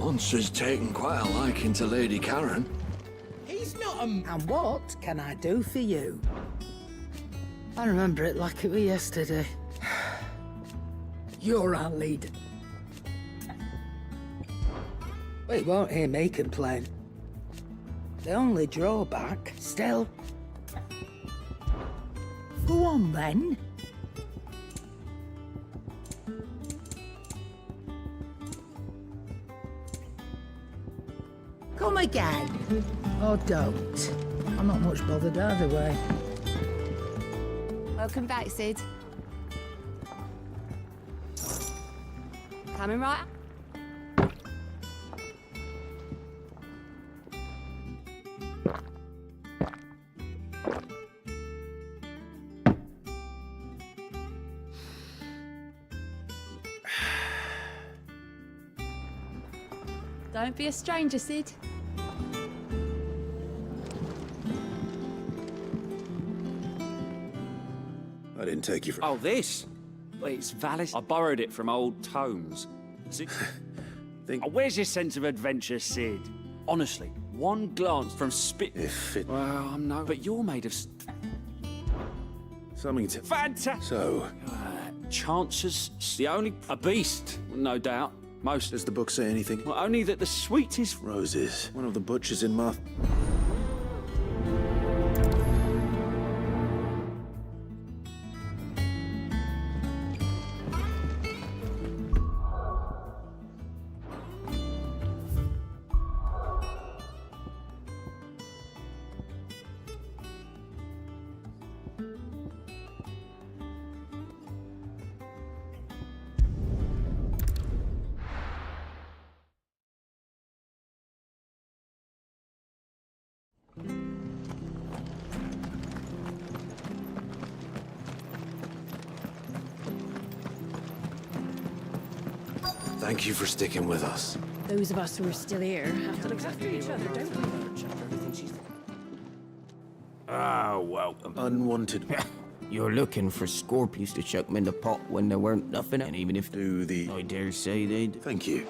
monster's taken quite a liking to Lady Karen. He's not a... And what can I do for you? I remember it like it was yesterday. You're our leader. Well, you won't hear me complain. The only drawback, still... Go on, then. Come again. Or don't. I'm not much bothered either way. Welcome back, Sid. Coming right up. Don't be a stranger, Sid. I didn't take you for... Oh, this? It's valid. I borrowed it from old tomes. Oh, where's your sense of adventure, Sid? Honestly, one glance from If it... Well, I'm no... But you're made of... Something to... Fantastic! So... chances... The only... A beast, no doubt. Most... Does the book say anything? Well, only that the sweetest... Roses. One of the butchers in Marth... Thank you for sticking with us. Those of us who are still here have to look after each other, don't we? Ah, welcome. Unwanted... You're looking for scorpions to chuck 'em in the pot when there weren't nothing, and even if Do the... I dare say they'd... Thank you.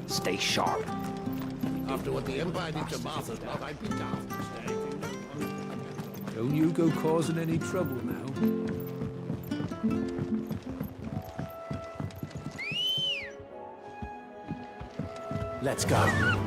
Stay sharp. After what the Empire did to Martha's love, I'd be daft to stay. Don't you go causing any trouble now. Let's go.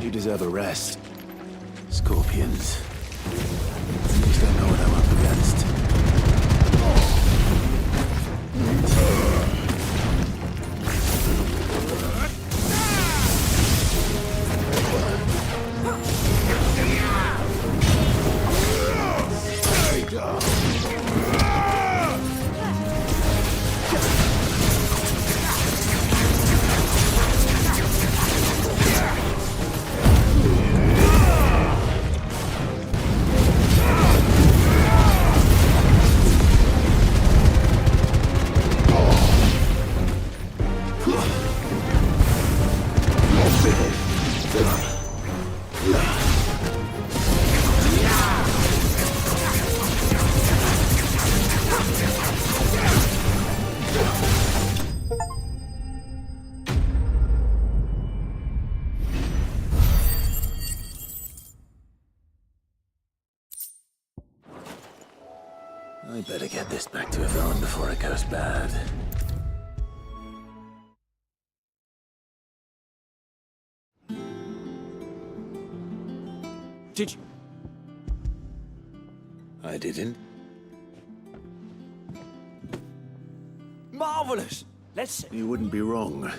You deserve a rest. Scorpions. At least I know what I'm up against. I better get this back to a villain before it goes bad. Did you? I didn't. Marvellous! Let's... You wouldn't be wrong.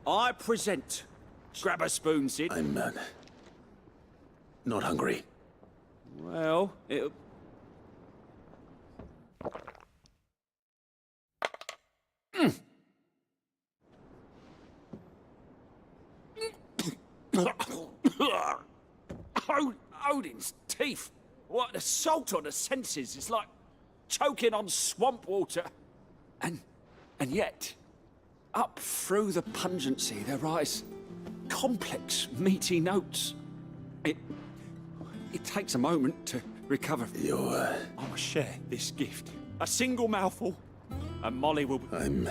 I present. Grab a spoon, Sid. I'm, not hungry. Well, it... Odin's teeth. What an assault on the senses. It's like choking on swamp water. And yet, up through the pungency, there rise complex, meaty notes. It takes a moment to recover. I will share this gift. A single mouthful, and Molly will... I'm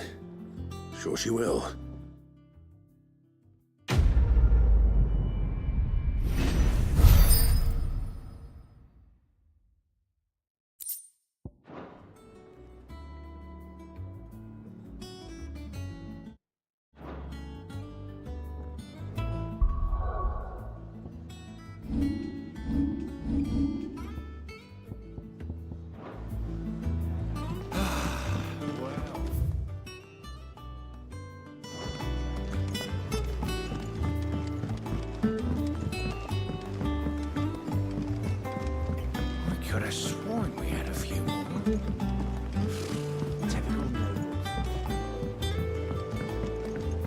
sure she will. Could have sworn we had a few more. Typical nobles.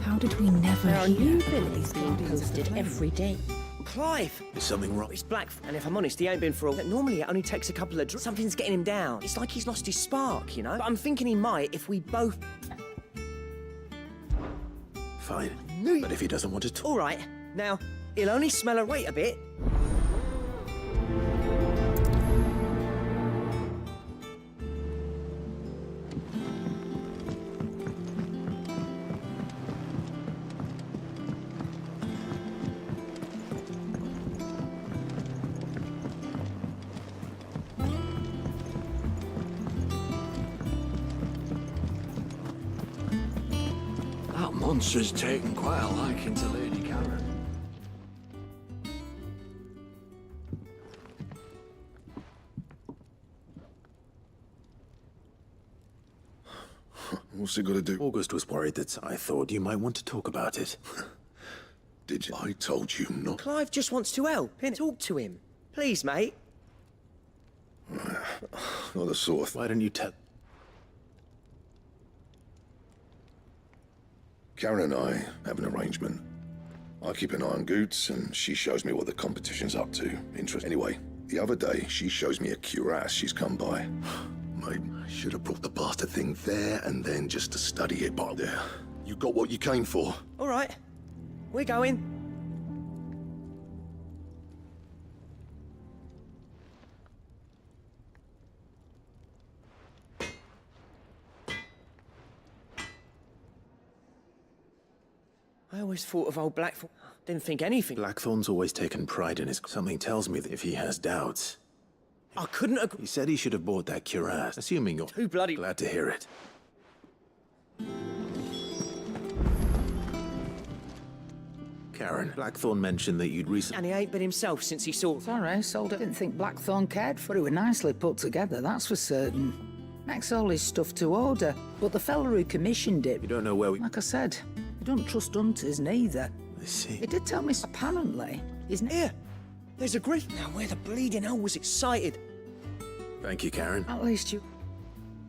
How did we never There are hear? new villains being posted every day. Clive! Is something wrong? It's Black, and if I'm honest, he ain't been for a while. Normally it only takes a couple of drinks. Something's getting him down. It's like he's lost his spark, you know? But I'm thinking he might if we both... Fine. But if he doesn't want to talk... All right. Now, he'll only smell her weight a bit. That monster's taken quite a liking to Lady Karen. What's it got to do? August was worried that I thought you might want to talk about it. Did you? I told you not. Clive just wants to help. Talk to him. Please, mate. Not the sort of... Why don't you tell... Karen and I have an arrangement. I keep an eye on Goots, and she shows me what the competition's up to. Interest. Anyway, the other day, she shows me a cuirass she's come by. Mate, I should have brought the bastard thing there and then just to study it, but there. You got what you came for. All right. We're going. I always thought of old Blackthorn. Didn't think anything. Blackthorn's always taken pride in his... Something tells me that if he has doubts... I couldn't agree. He said he should have bought that cuirass, assuming you're... Too bloody... Glad to hear it. Karen, Blackthorn mentioned that you'd recently... And he ain't been himself since he saw... Sorry, sold it. Didn't think Blackthorn cared for it. Were nicely put together, that's for certain. Makes all his stuff to order. But the fella who commissioned it... You don't know where we... Like I said, I don't trust hunters neither. I see. He did tell me, apparently, he's... Here! There's a griff. Now where the bleeding hell was excited. Thank you, Karen. At least you...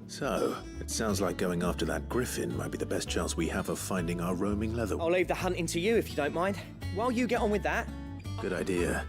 So, it sounds like going after that griffin might be the best chance we have of finding our roaming leather. I'll leave the hunting to you if you don't mind. While you get on with that... Good idea.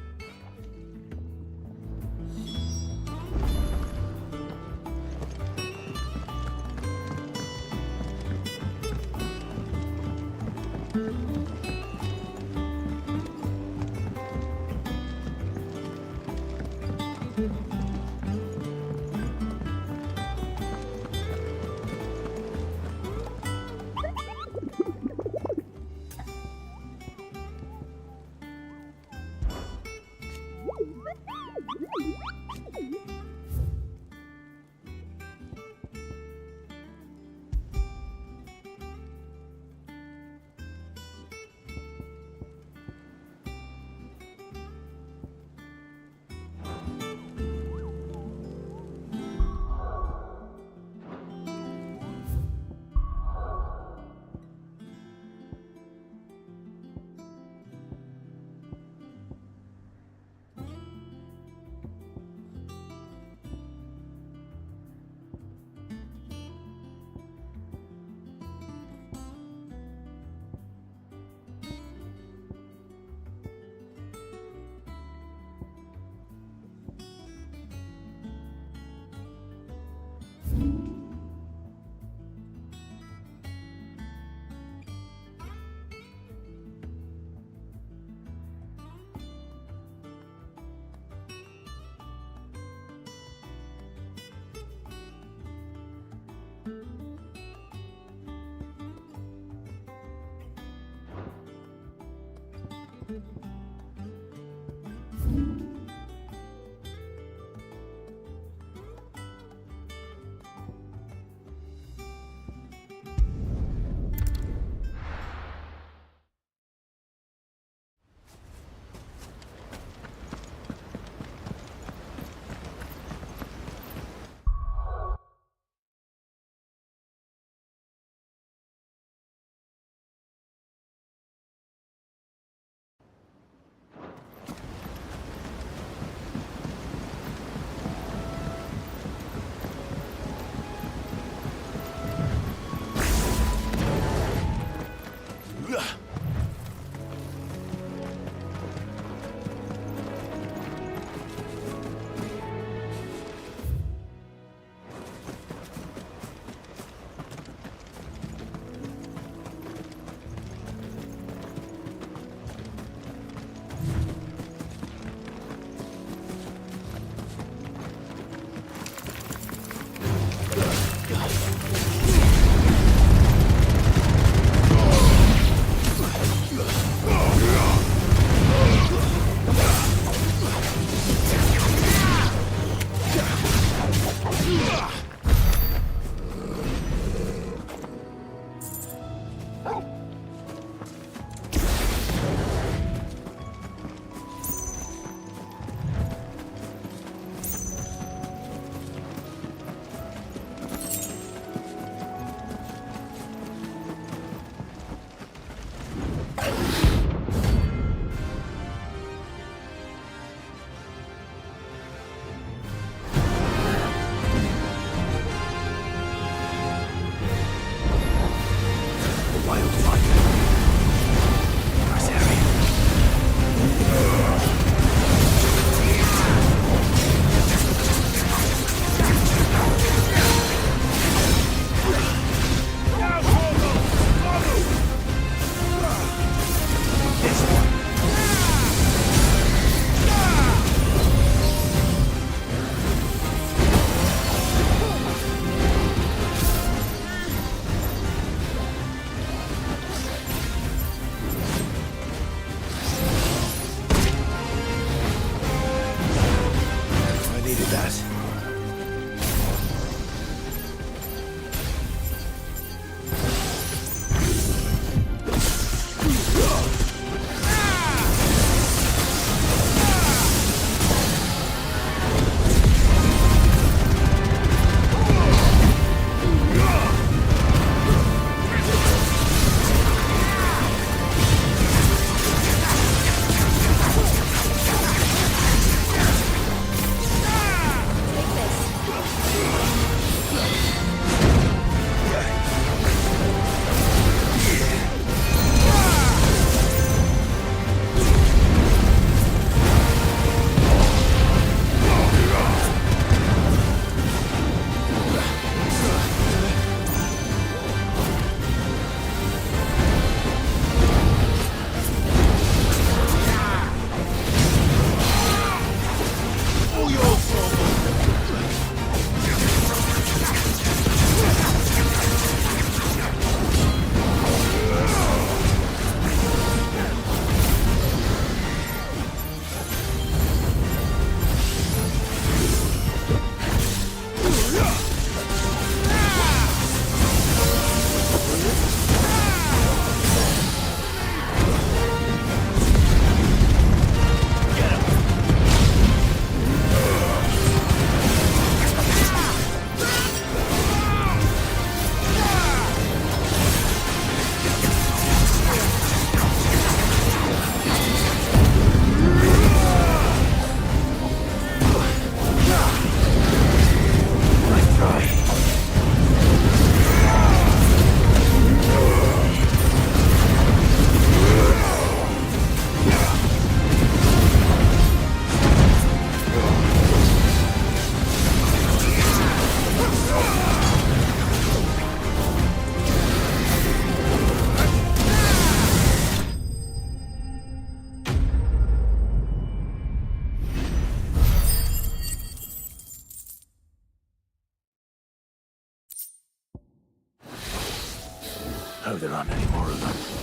Hope there aren't any more of them.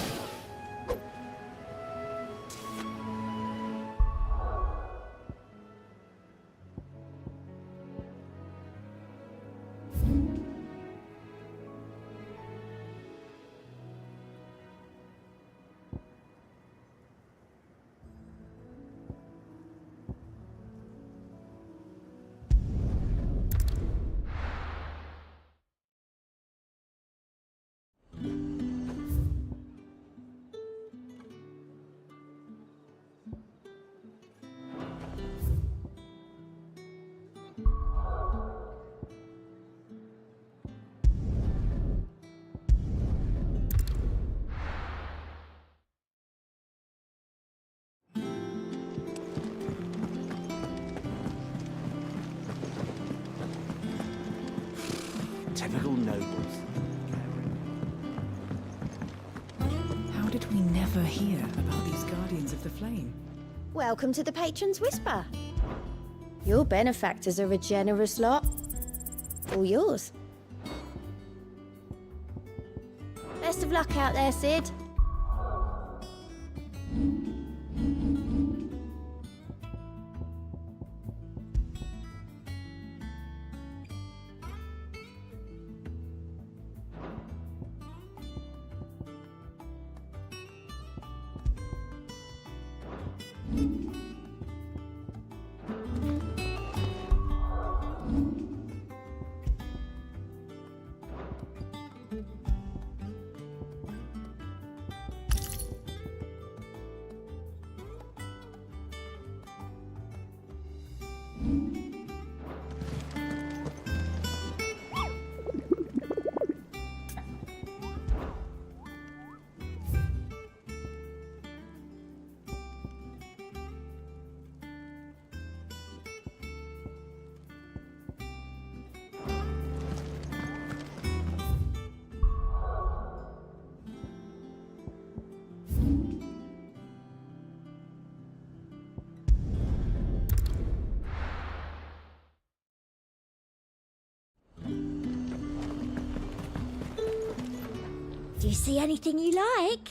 Typical nobles. How did we never hear about these Guardians of the Flame? Welcome to the Patron's Whisper. Your benefactors are a generous lot. All yours. Best of luck out there, Sid. Do you see anything you like?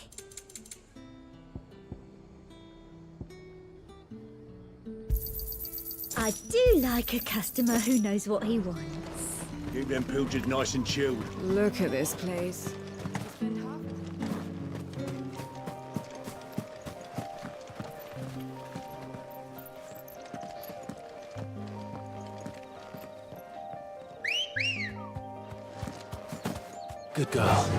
I do like a customer who knows what he wants. Keep them pilchards nice and chilled. Look at this place. Good girl.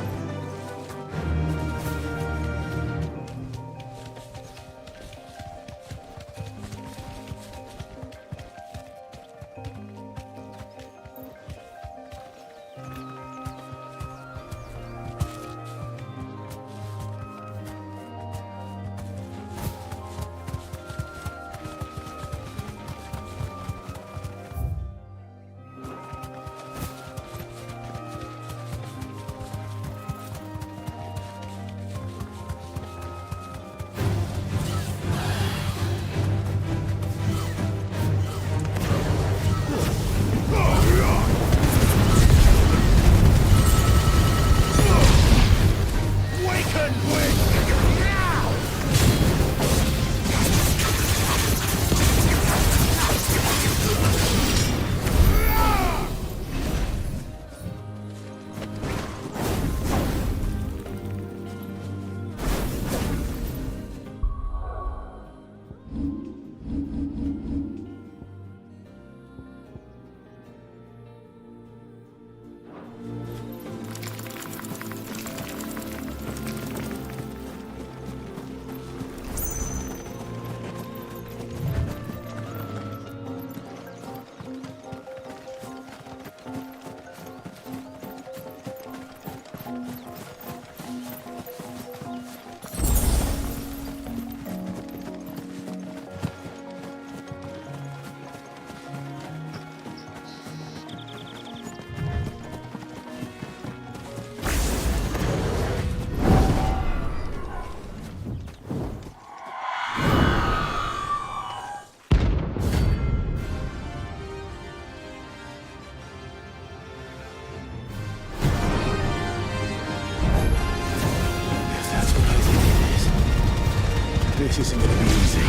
This isn't gonna be easy.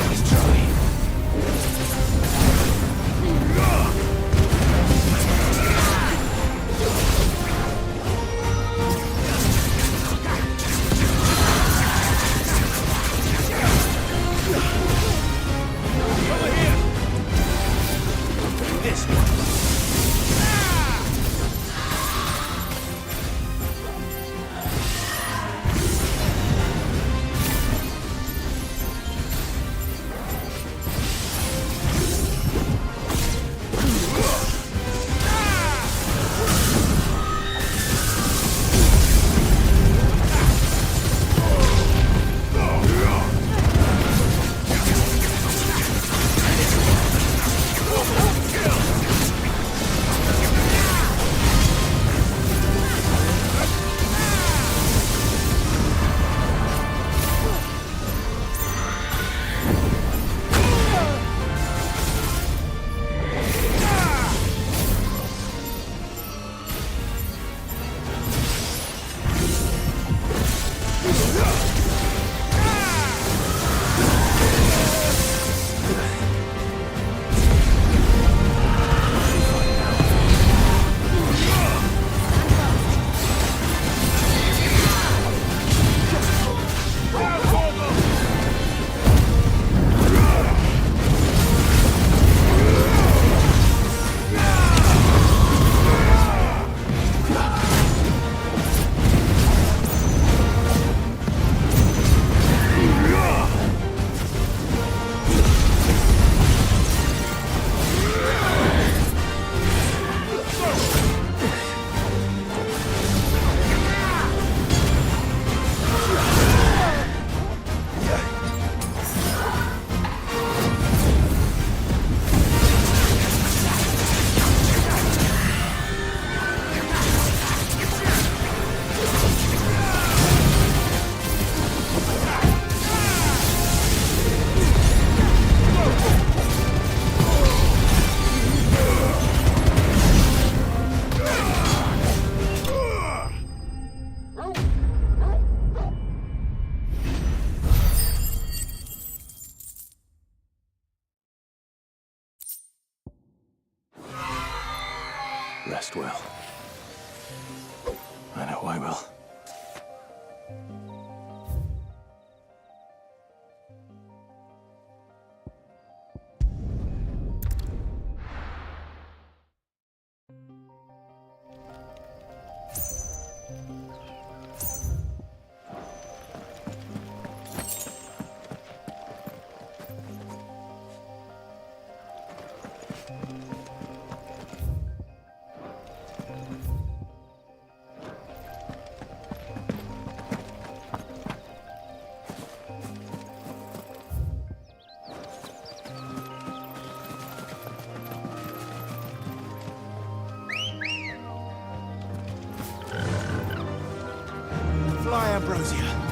Let's try. Rest well. I know I will. Fly, Ambrosia.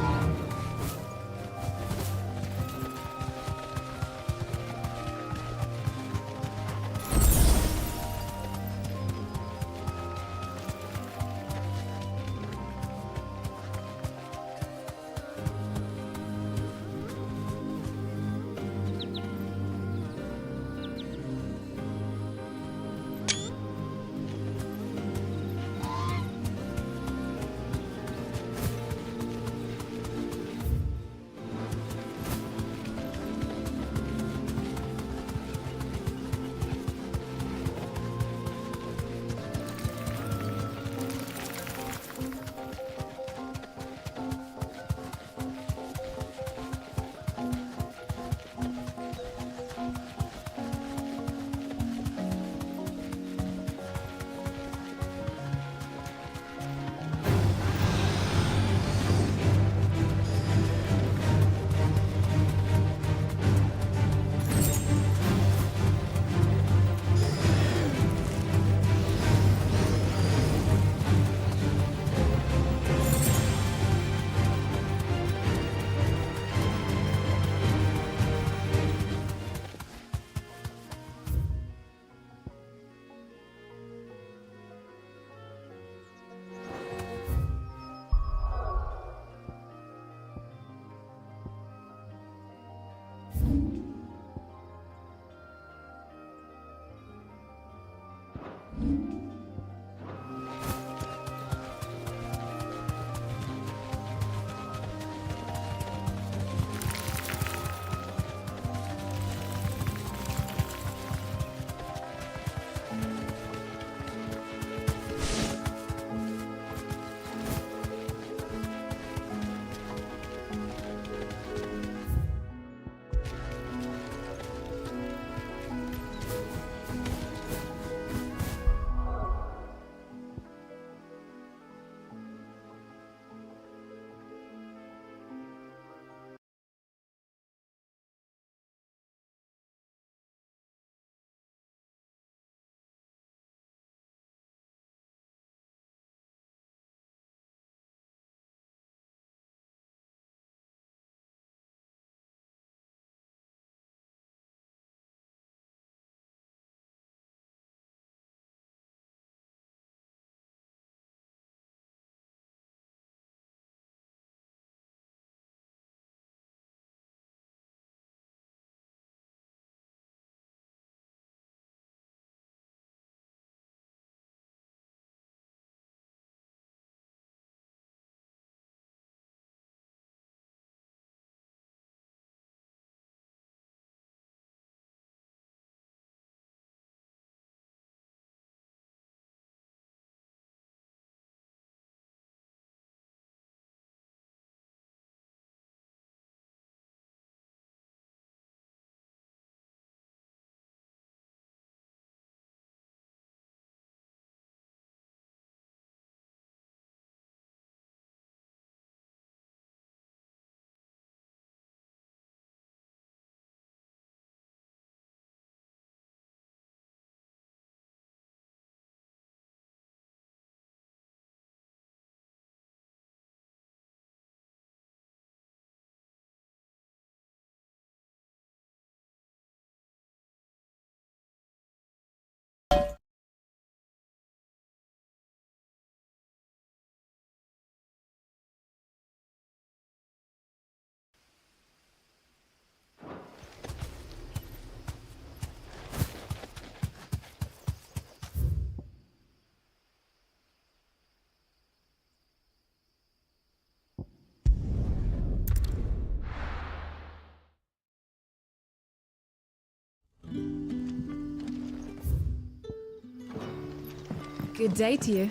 Good day to you.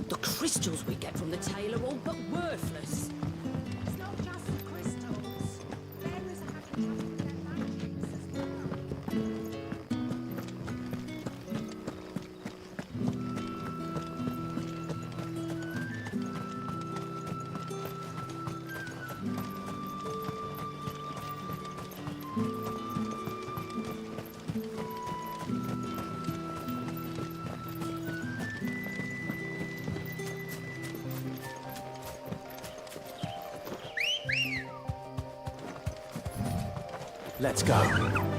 The crystals we get from the tailor are all but worthless. It's not just the crystals. Bearers have to trust their magics as well. Let's go.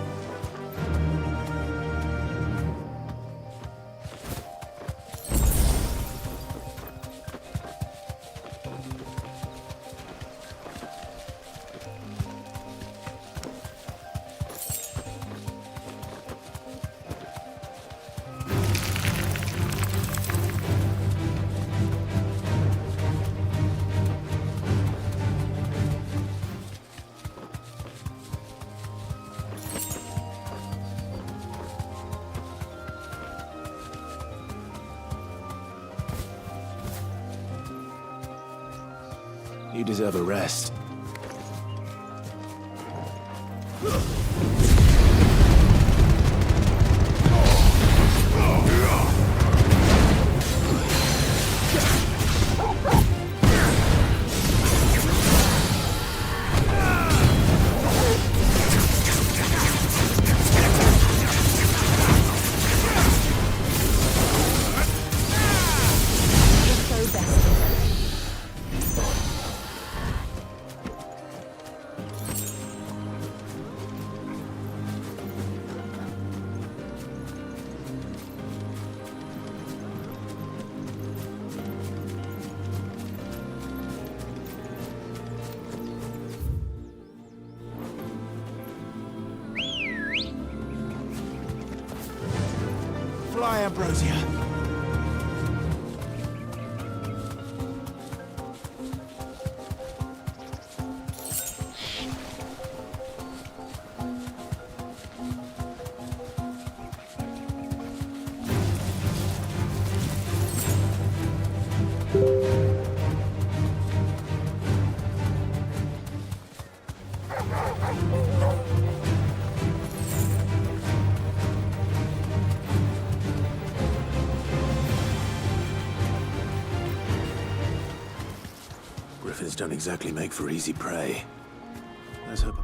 You deserve a rest. Fly, Ambrosia. Griffins don't exactly make for easy prey. Let's hope.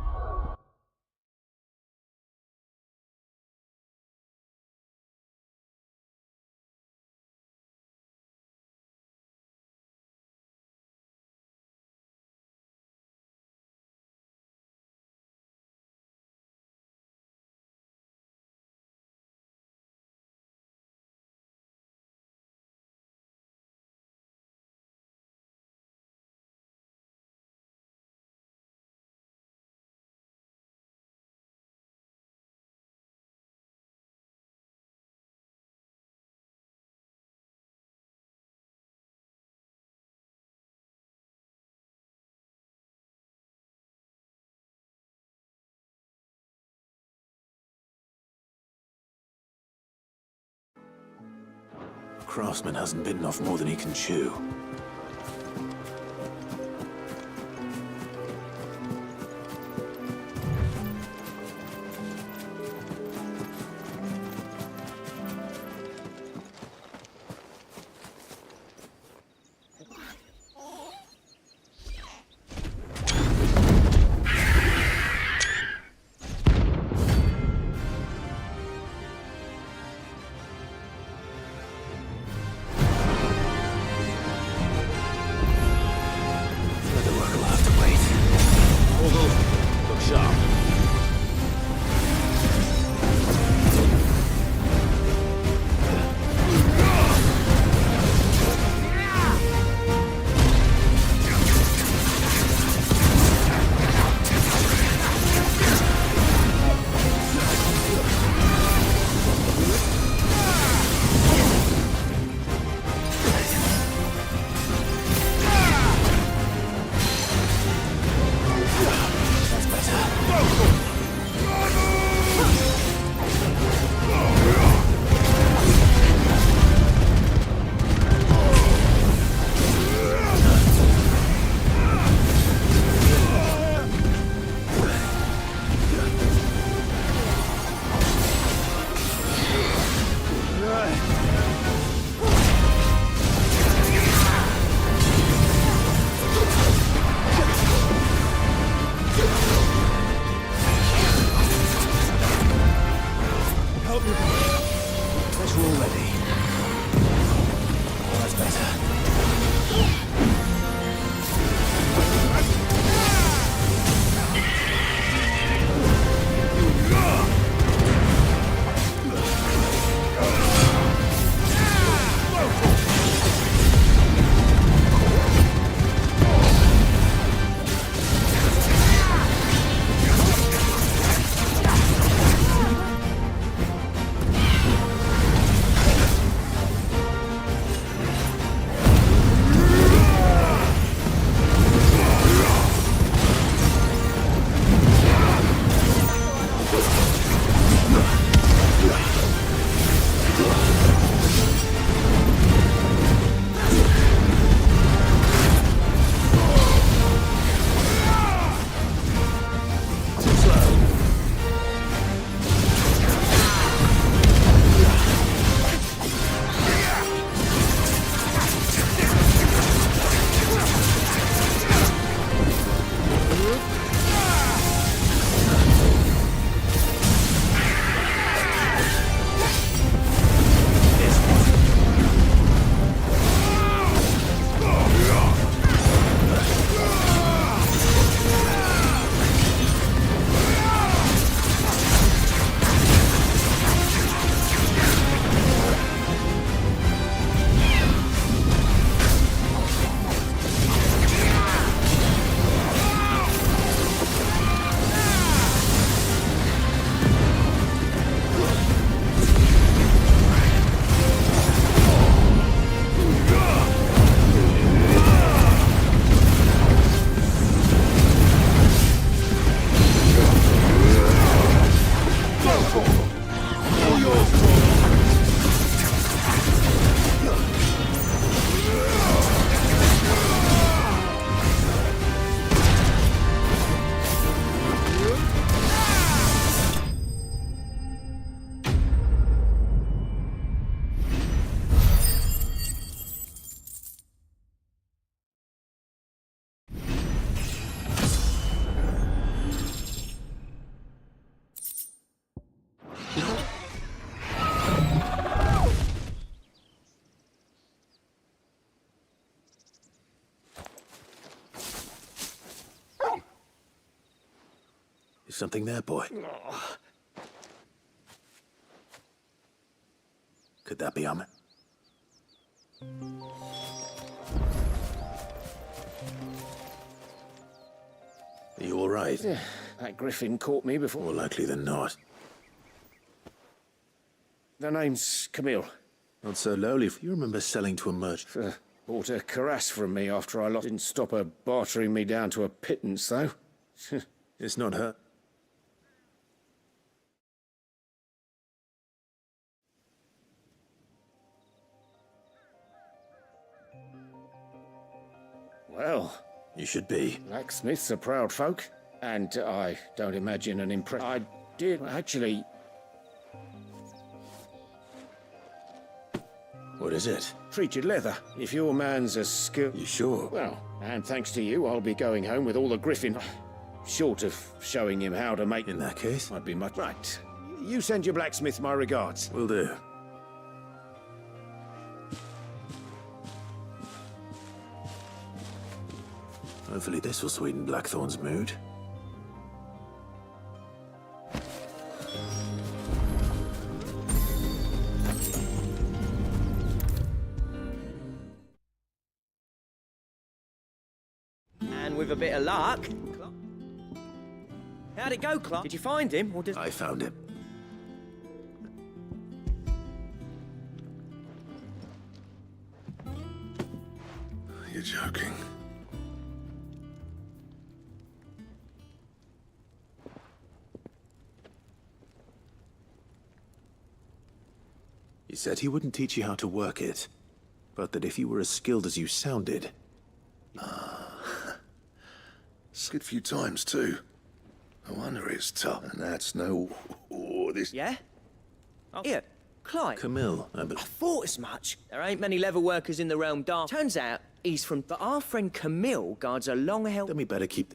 Craftsman hasn't bitten off more than he can chew. Something there, boy. Could that be Ahmed? Are you all right? That griffin caught me before. More likely than not. The name's Camille. Not so lowly. You remember selling to a merchant? Bought a cuirass from me after I lost. Didn't stop her bartering me down to a pittance, though. It's not her. Well, You should be. blacksmiths are proud folk, and I don't imagine an impress. I did actually. What is it? Treated leather. If your man's as skilled. You sure? Well, and thanks to you, I'll be going home with all the griffin. Short of showing him how to make. In that case, I'd be much. Right. You send your blacksmith my regards. will do. Hopefully this will sweeten Blackthorn's mood. And with a bit of luck... How'd it go, Clark? Did you find him, or did... I found him. You're joking. He said he wouldn't teach you how to work it, but that if you were as skilled as you sounded... Skid a few times, too. No wonder it's tough. And that's no... Oh, this... Yeah? Oh, here, Clive. Camille, I I believe. thought as much. There ain't many leather workers in the realm dark. Turns out he's from... But our friend Camille guards a long-held... Then we better keep...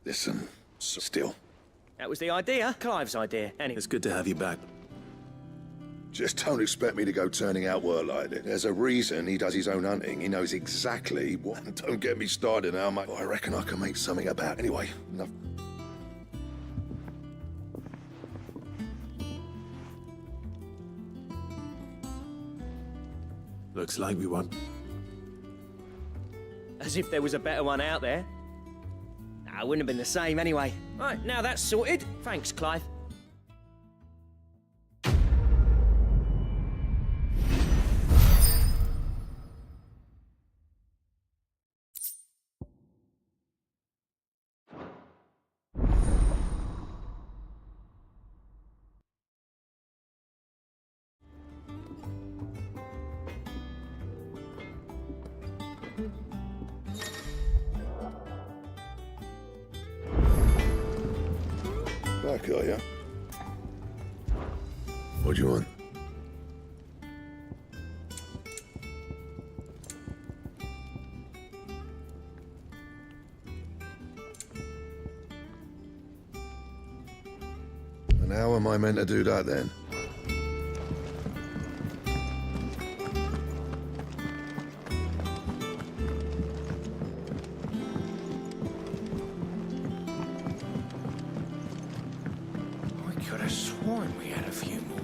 Listen, still. That was the idea. Clive's idea. Anyway. It's good to have you back. Just don't expect me to go turning out work like this. There's a reason he does his own hunting. He knows exactly what... Don't get me started now, mate. I reckon I can make something about... Anyway, enough... Looks like we won. As if there was a better one out there. Nah, it wouldn't have been the same anyway. Right, now that's sorted. Thanks, Clive. Back, are ya? What do you want? And how am I meant to do that then? I could have sworn we had a few more.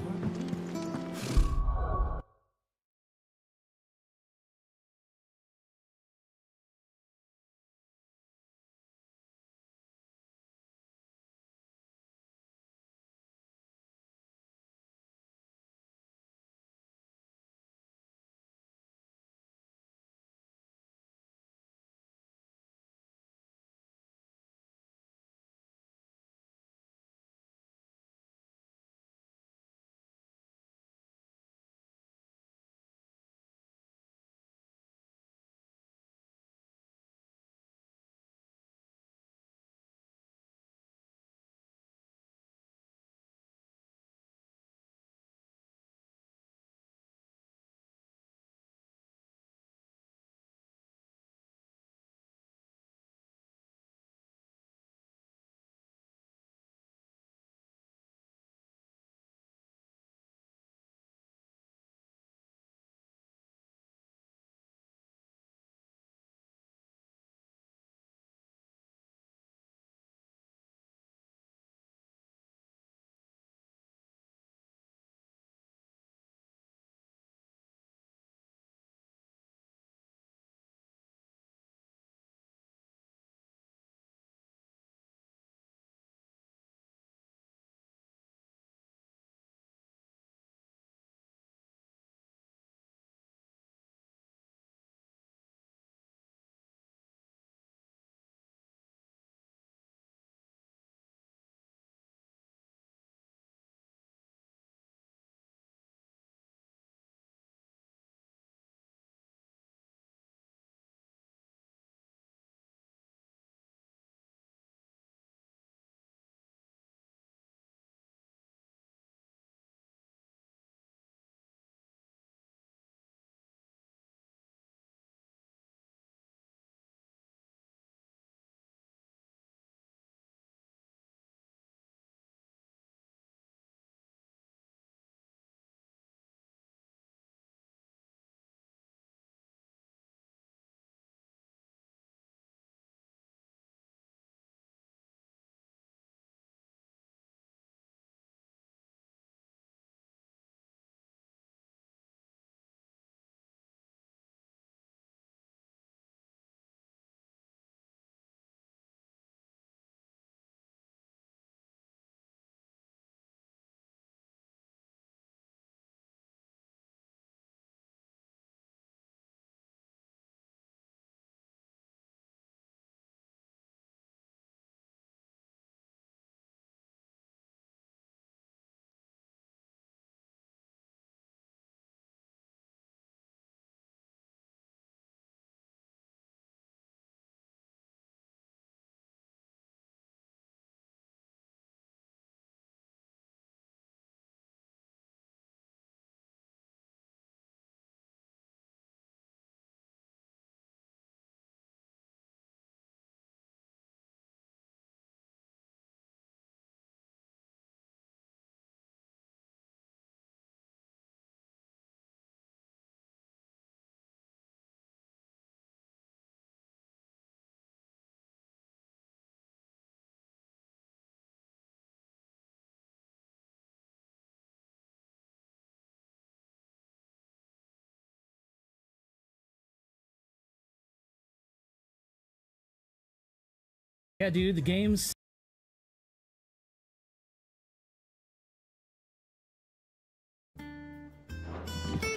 Yeah, dude, the game's...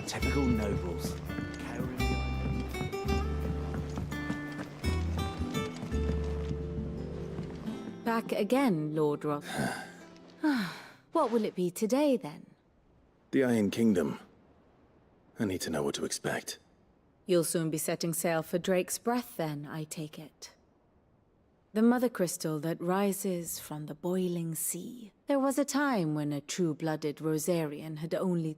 Typical nobles. Back again, Lord Rob. What will it be today, then? The Iron Kingdom. I need to know what to expect. You'll soon be setting sail for Drake's Breath, then, I take it. The mother crystal that rises from the boiling sea. There was a time when a true-blooded Rosarian had only...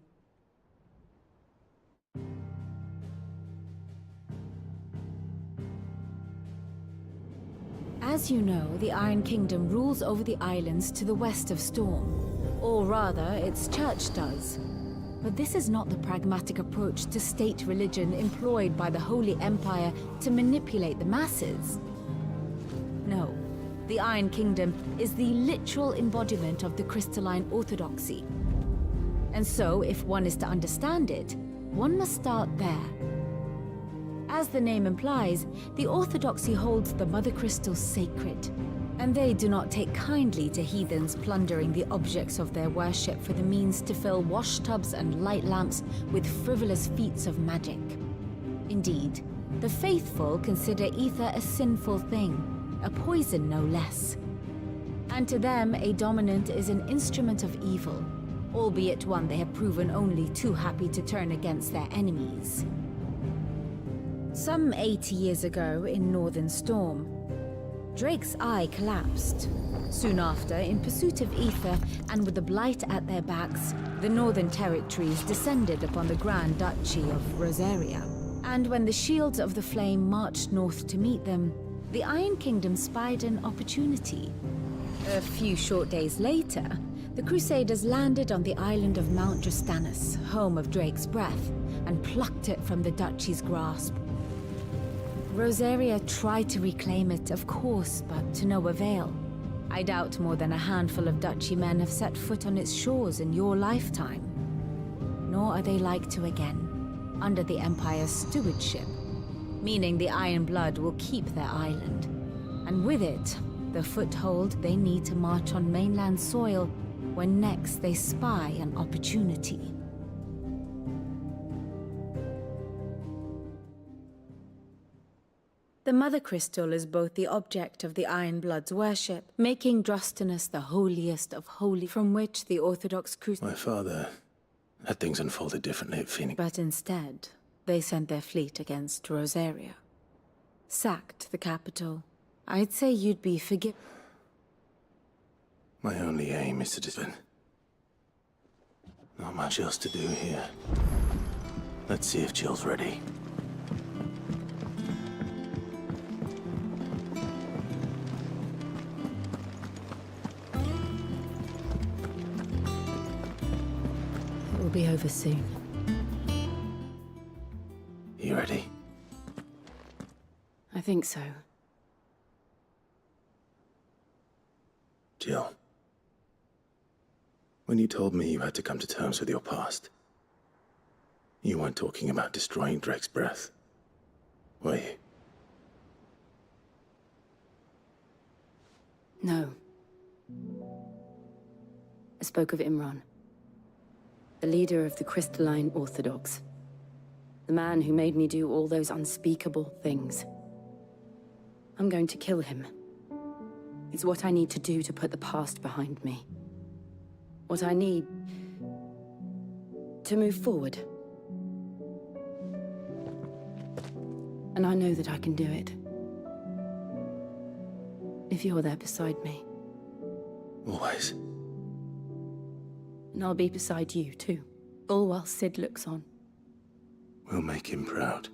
As you know, the Iron Kingdom rules over the islands to the west of Storm. Or rather, its church does. But this is not the pragmatic approach to state religion employed by the Holy Empire to manipulate the masses. No, the Iron Kingdom is the literal embodiment of the crystalline orthodoxy. And so, if one is to understand it, one must start there. As the name implies, the orthodoxy holds the Mother Crystal sacred, and they do not take kindly to heathens plundering the objects of their worship for the means to fill washtubs and light lamps with frivolous feats of magic. Indeed, the faithful consider ether a sinful thing, a poison no less. And to them, a dominant is an instrument of evil, albeit one they have proven only too happy to turn against their enemies. Some 80 years ago in Northern Storm, Drake's eye collapsed. Soon after, in pursuit of ether and with the blight at their backs, the Northern Territories descended upon the Grand Duchy of Rosaria. And when the Shields of the Flame marched north to meet them, the Iron Kingdom spied an opportunity. A few short days later, the Crusaders landed on the island of Mount Justanus, home of Drake's Breath, and plucked it from the Duchy's grasp. Rosaria tried to reclaim it, of course, but to no avail. I doubt more than a handful of Duchy men have set foot on its shores in your lifetime. Nor are they like to again, under the Empire's stewardship, meaning the Iron Blood will keep their island. And with it, the foothold they need to march on mainland soil when next they spy an opportunity. The Mother Crystal is both the object of the Iron Blood's worship, making Drostanus the holiest of holy, from which the Orthodox My father had things unfolded differently at Phoenix. But instead, they sent their fleet against Rosaria. Sacked the capital. I'd say you'd be forgiven. My only aim is to defend. Not much else to do here. Let's see if Jill's ready. It will be over soon. You ready? I think so. Jill. When you told me you had to come to terms with your past, you weren't talking about destroying Drake's Breath, were you? No. I spoke of Imran, the leader of the Crystalline Orthodox. The man who made me do all those unspeakable things. I'm going to kill him. It's what I need to do to put the past behind me. What I need to move forward. And I know that I can do it. If you're there beside me. Always. And I'll be beside you, too. All while Sid looks on. We'll make him proud.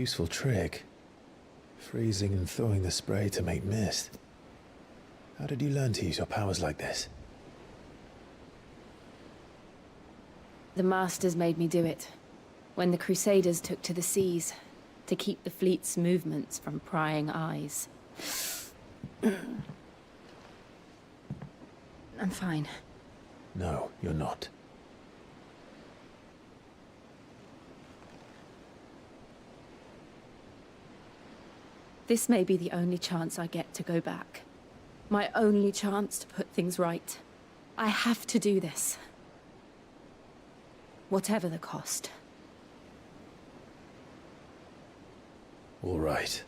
Useful trick. Freezing and thawing the spray to make mist. How did you learn to use your powers like this? The Masters made me do it. When the Crusaders took to the seas, to keep the fleet's movements from prying eyes. I'm fine. No, you're not. This may be the only chance I get to go back. My only chance to put things right. I have to do this. Whatever the cost. All right.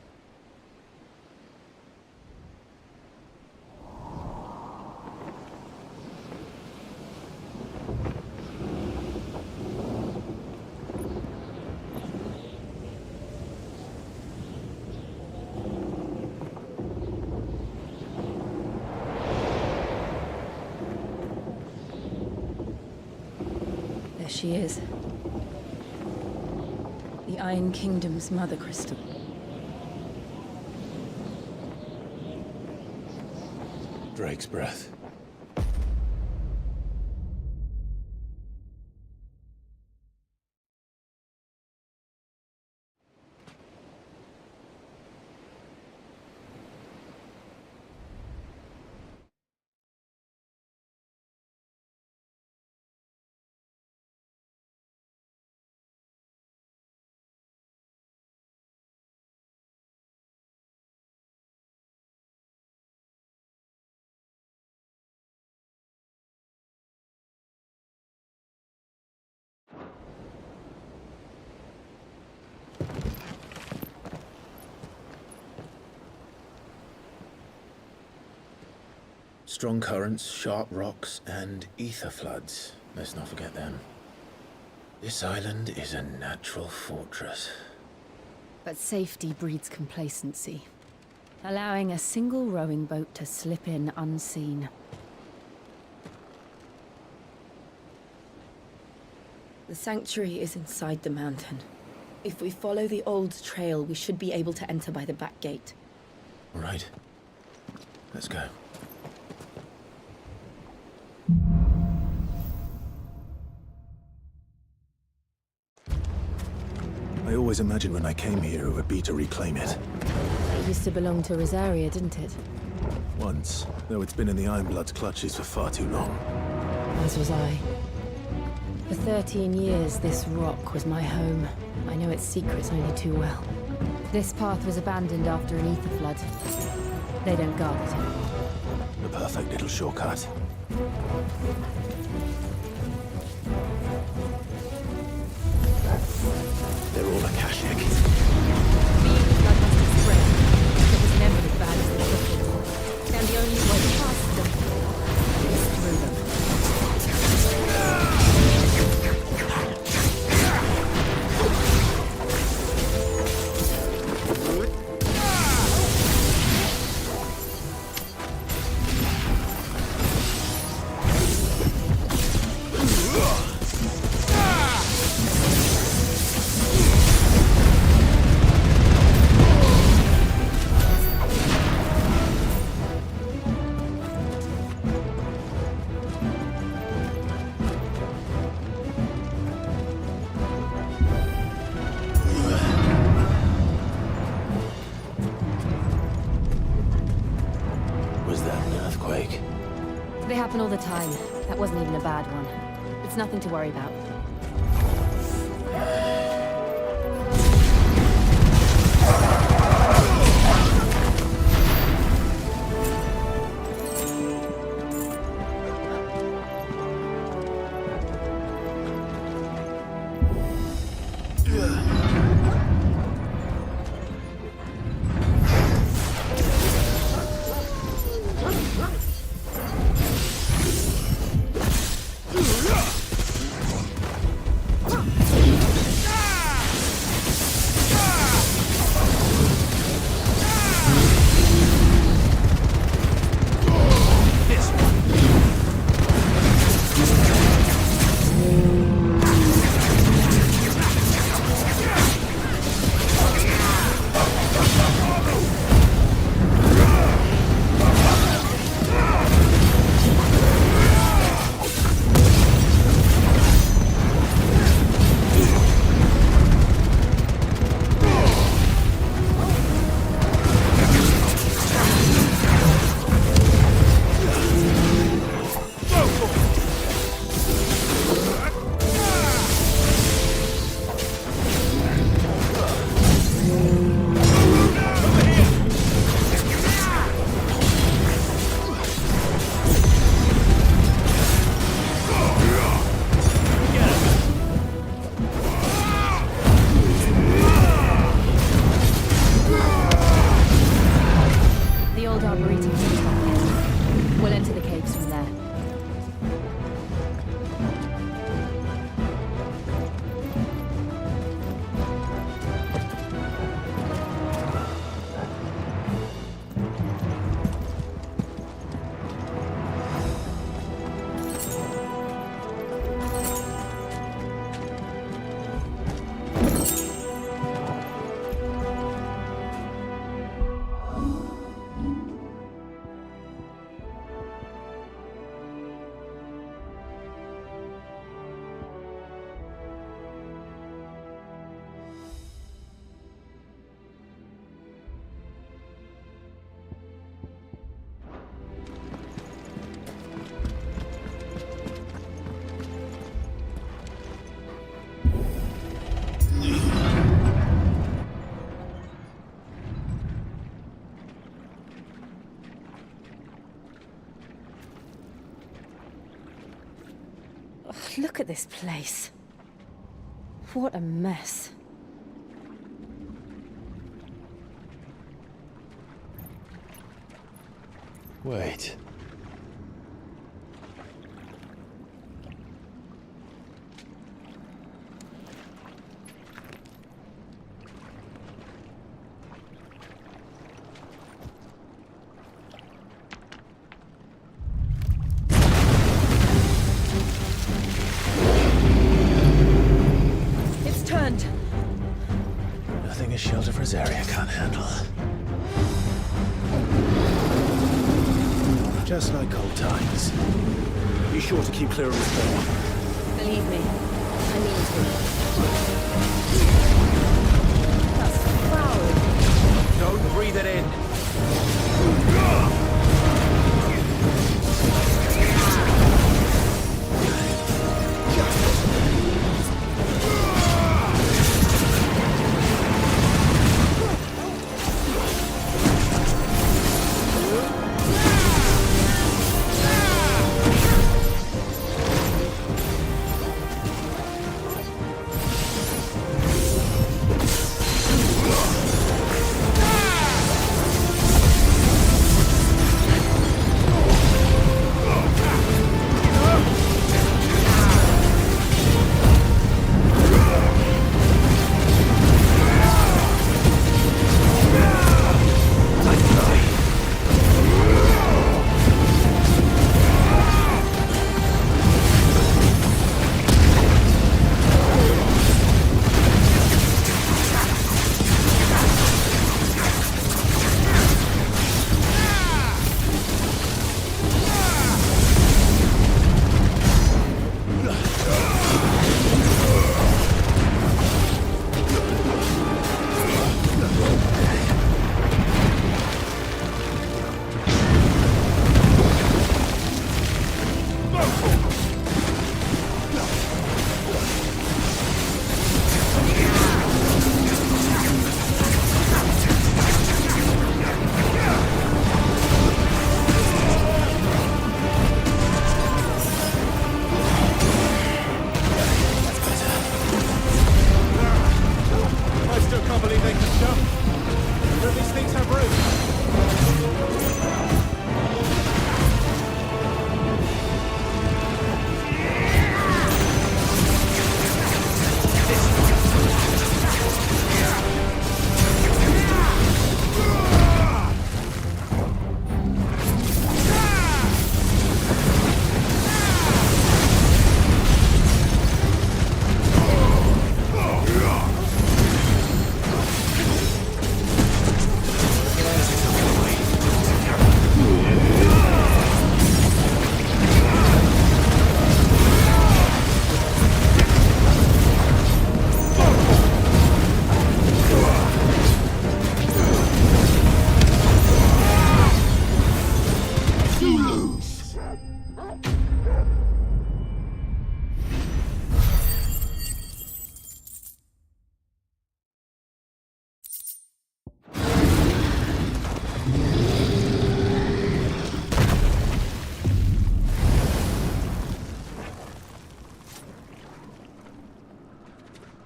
There she is. The Iron Kingdom's Mother Crystal. Drake's breath. Strong currents, sharp rocks, and ether floods. Let's not forget them. This island is a natural fortress. But safety breeds complacency. Allowing a single rowing boat to slip in unseen. The sanctuary is inside the mountain. If we follow the old trail, we should be able to enter by the back gate. All right. Let's go. I always imagined when I came here it would be to reclaim it. It used to belong to Rosaria, didn't it? Once, though it's been in the Ironblood's clutches for far too long. As was I. For 13 years, this rock was my home. I know its secrets only too well. This path was abandoned after an ether flood. They don't guard it anymore. The perfect little shortcut. They're all Akashic. Being the blood must have spread. It was never as bad as they took it. And the only way past them is through them. They happen all the time. That wasn't even a bad one. It's nothing to worry about. at this place. What a mess. Wait. It's turned. Nothing a shelter for his area can't handle. Just like old times. Be sure to keep clear of this door. Believe me, I mean to. That's foul. Don't breathe it in.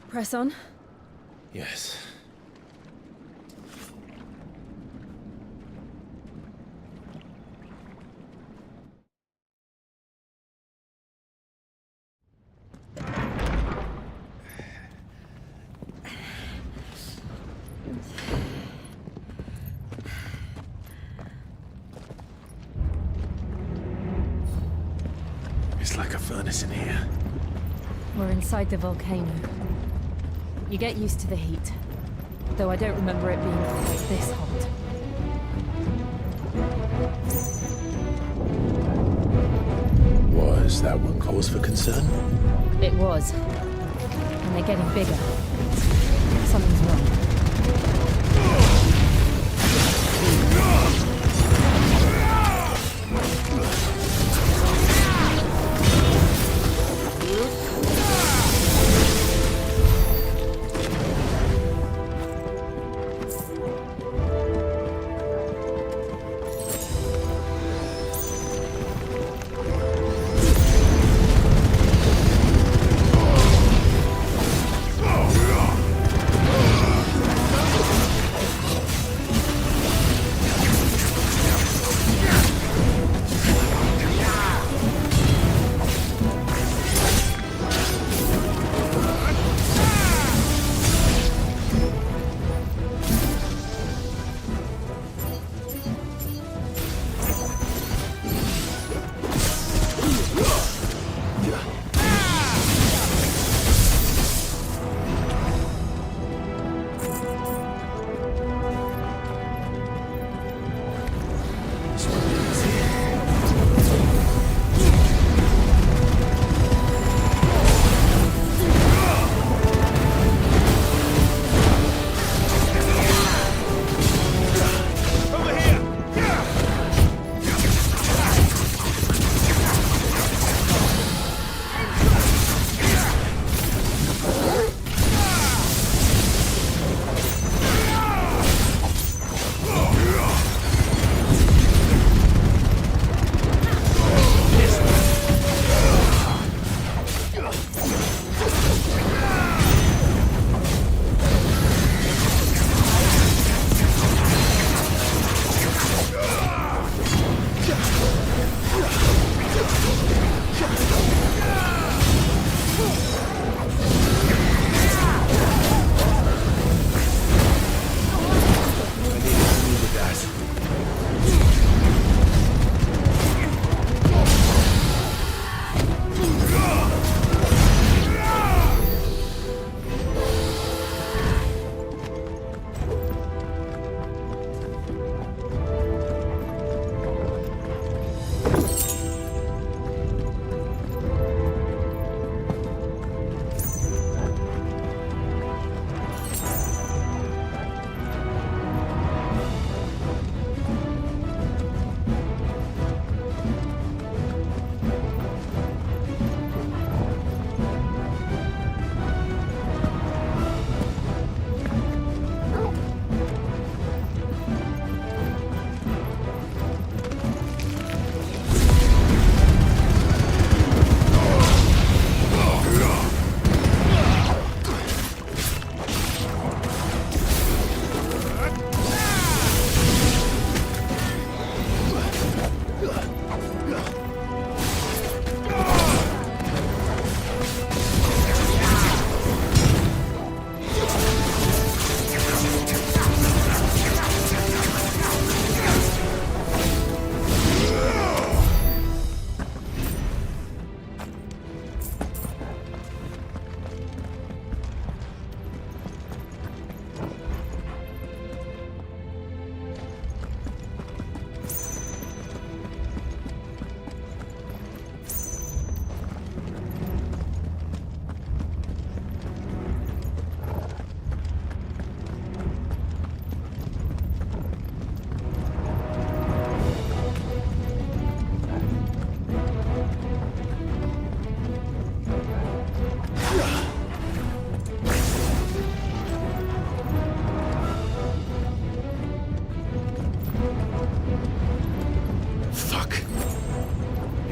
Press on. Yes. It's like a furnace in here. We're inside the volcano. You get used to the heat. Though I don't remember it being quite this hot. Was that one cause for concern? It was. And they're getting bigger. Something's wrong.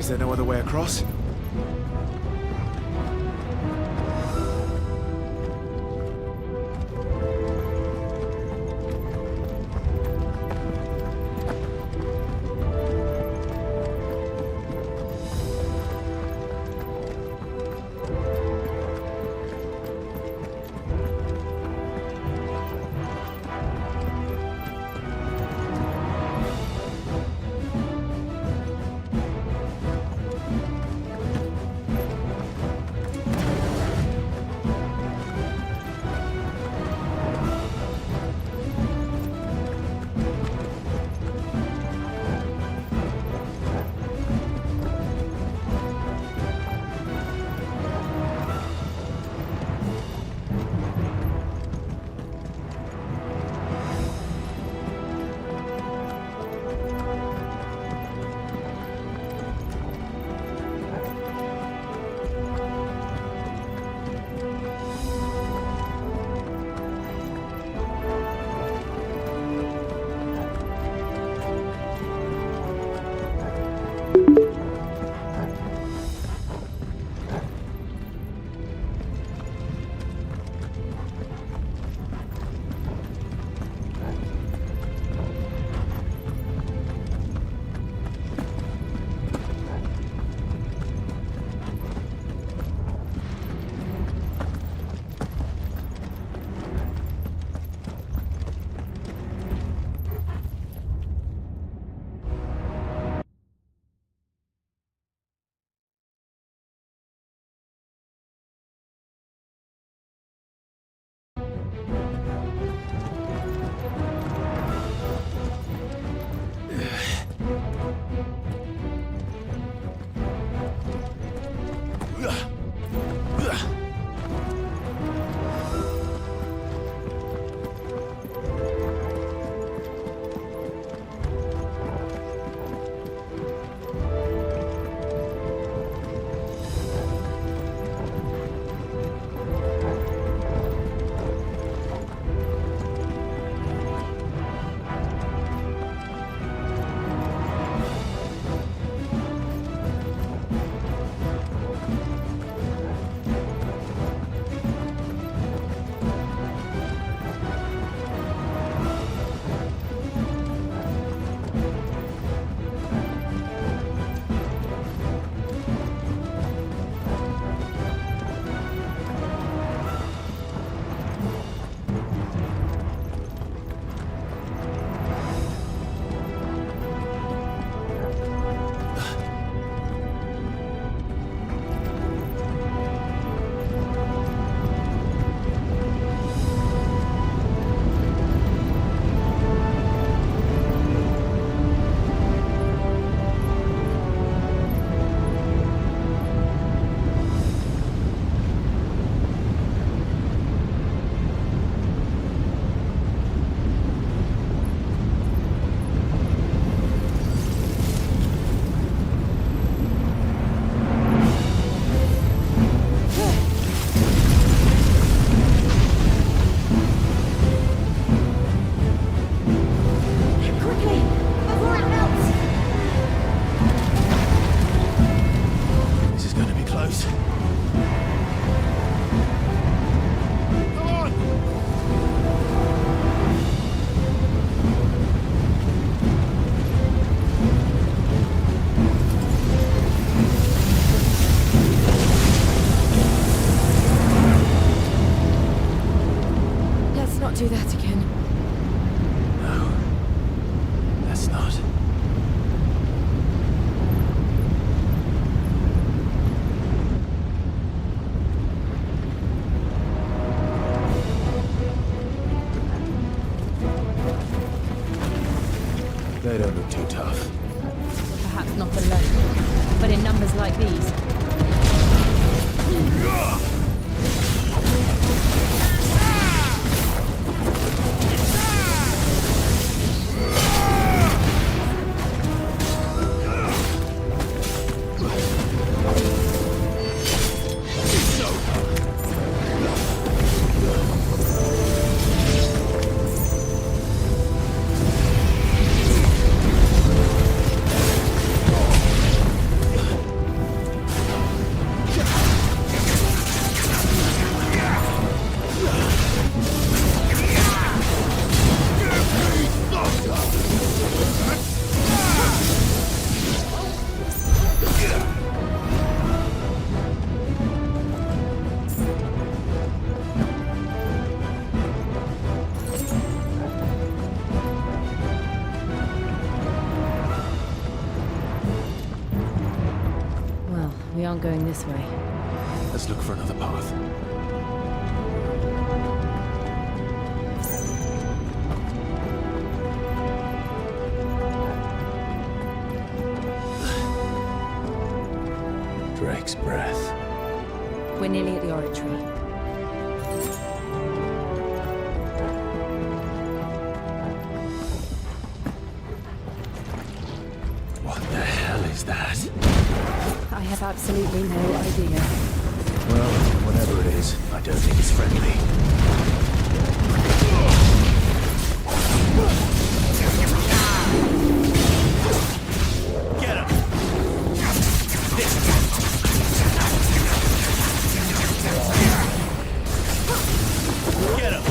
Is there no other way across? Do that again. No. Let's not. They don't look too tough. Perhaps not alone, but in numbers like these. We aren't going this way. Let's look for another path. Drake's breath. We're nearly at the oratory. What the hell is that? I have absolutely no idea. Well, whatever it is, I don't think it's friendly. Get him! Get him!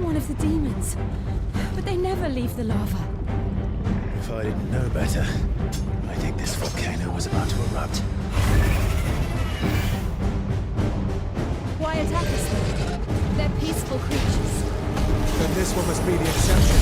One of the demons. But they never leave the lava. If I didn't know better, I think this volcano was about to erupt. Why attack us then? They're peaceful creatures. Then this one must be the exception.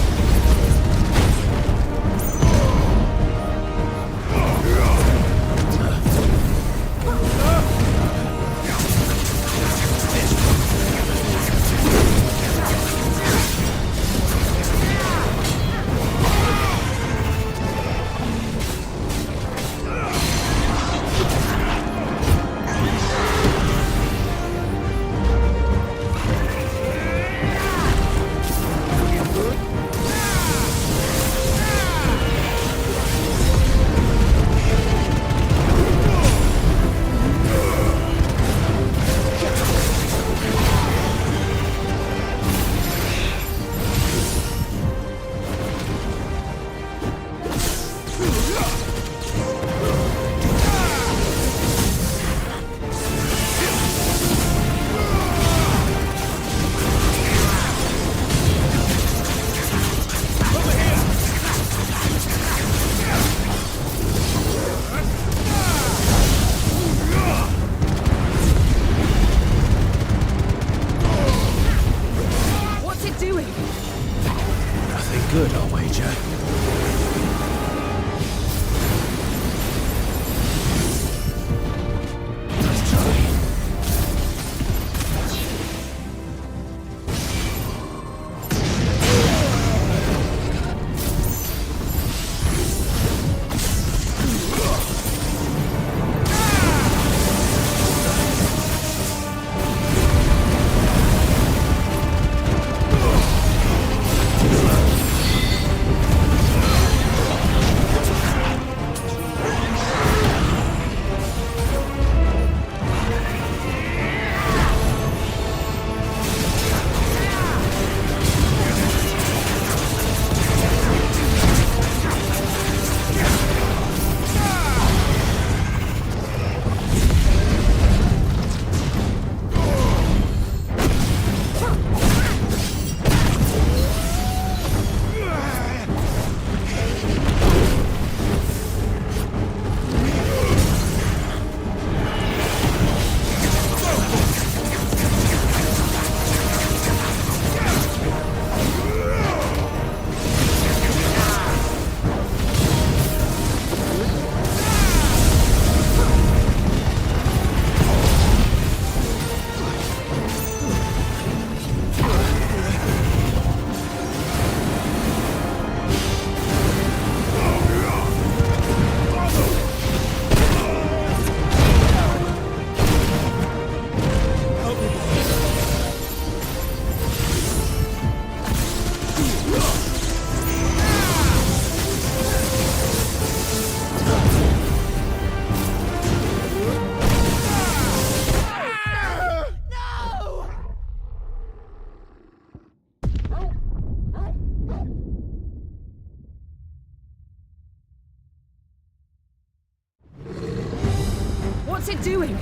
doing?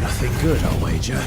Nothing good, I'll wager.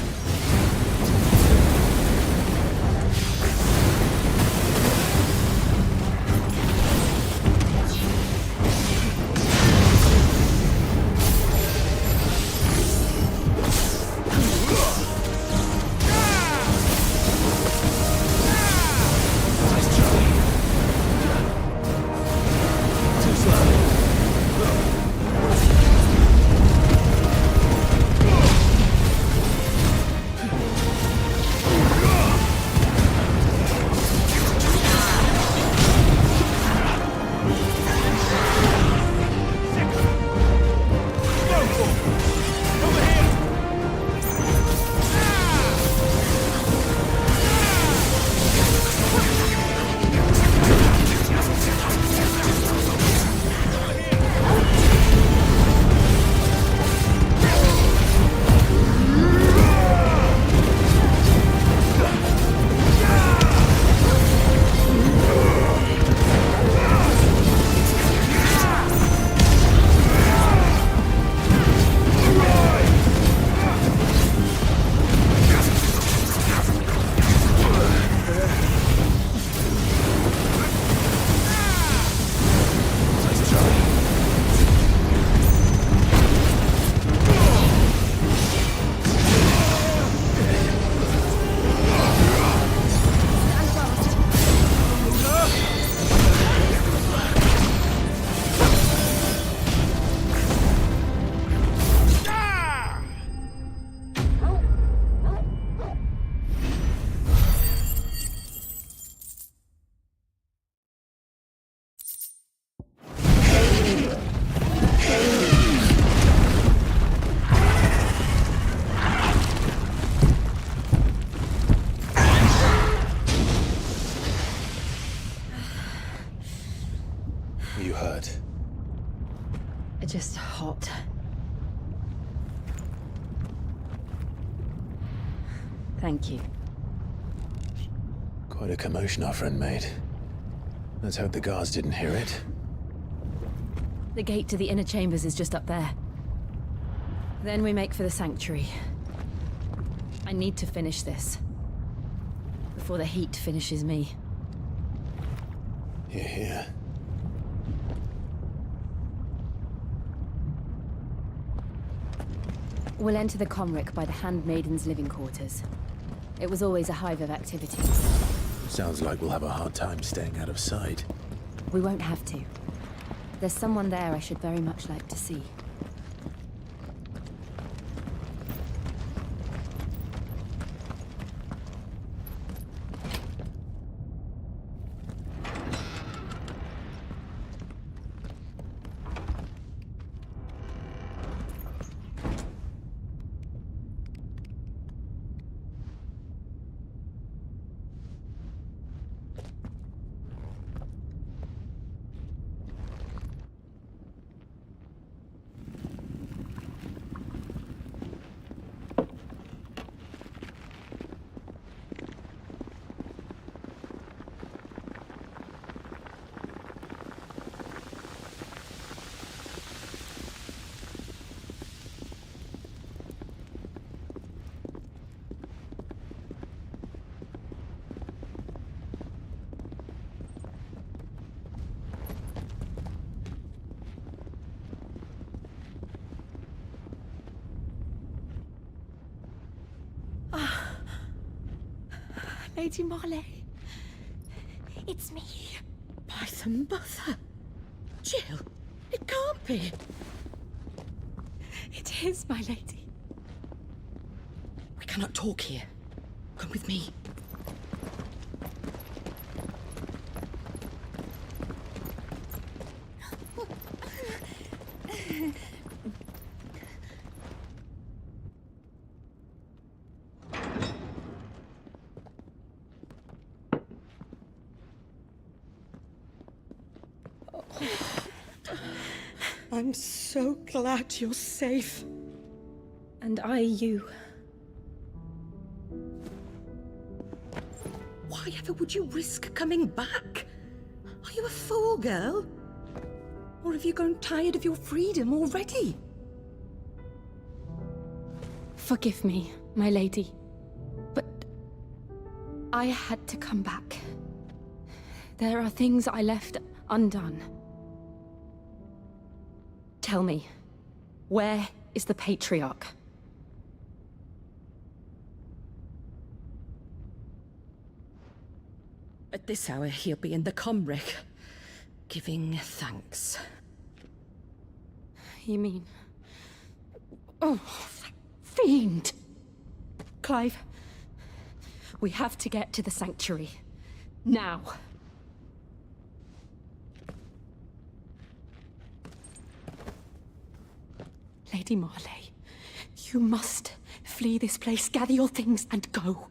You hurt? Just hot. Thank you. Quite a commotion our friend made. Let's hope the guards didn't hear it. The gate to the inner chambers is just up there. Then we make for the sanctuary. I need to finish this. Before the heat finishes me. Hear, hear. We'll enter the Comric by the Handmaiden's living quarters. It was always a hive of activity. Sounds like we'll have a hard time staying out of sight. We won't have to. There's someone there I should very much like to see. Lady Marley. It's me. By the mother. Jill, it can't be. It is, my lady. We cannot talk here. Come with me. I'm so glad you're safe. And I you. Why ever would you risk coming back? Are you a fool, girl? Or have you grown tired of your freedom already? Forgive me, my lady, but I had to come back. There are things I left undone. Tell me, where is the Patriarch? At this hour, he'll be in the Comric, giving thanks. You mean... Oh, that fiend! Clive, we have to get to the sanctuary. Now. Lady Marley, you must flee this place, gather your things, and go.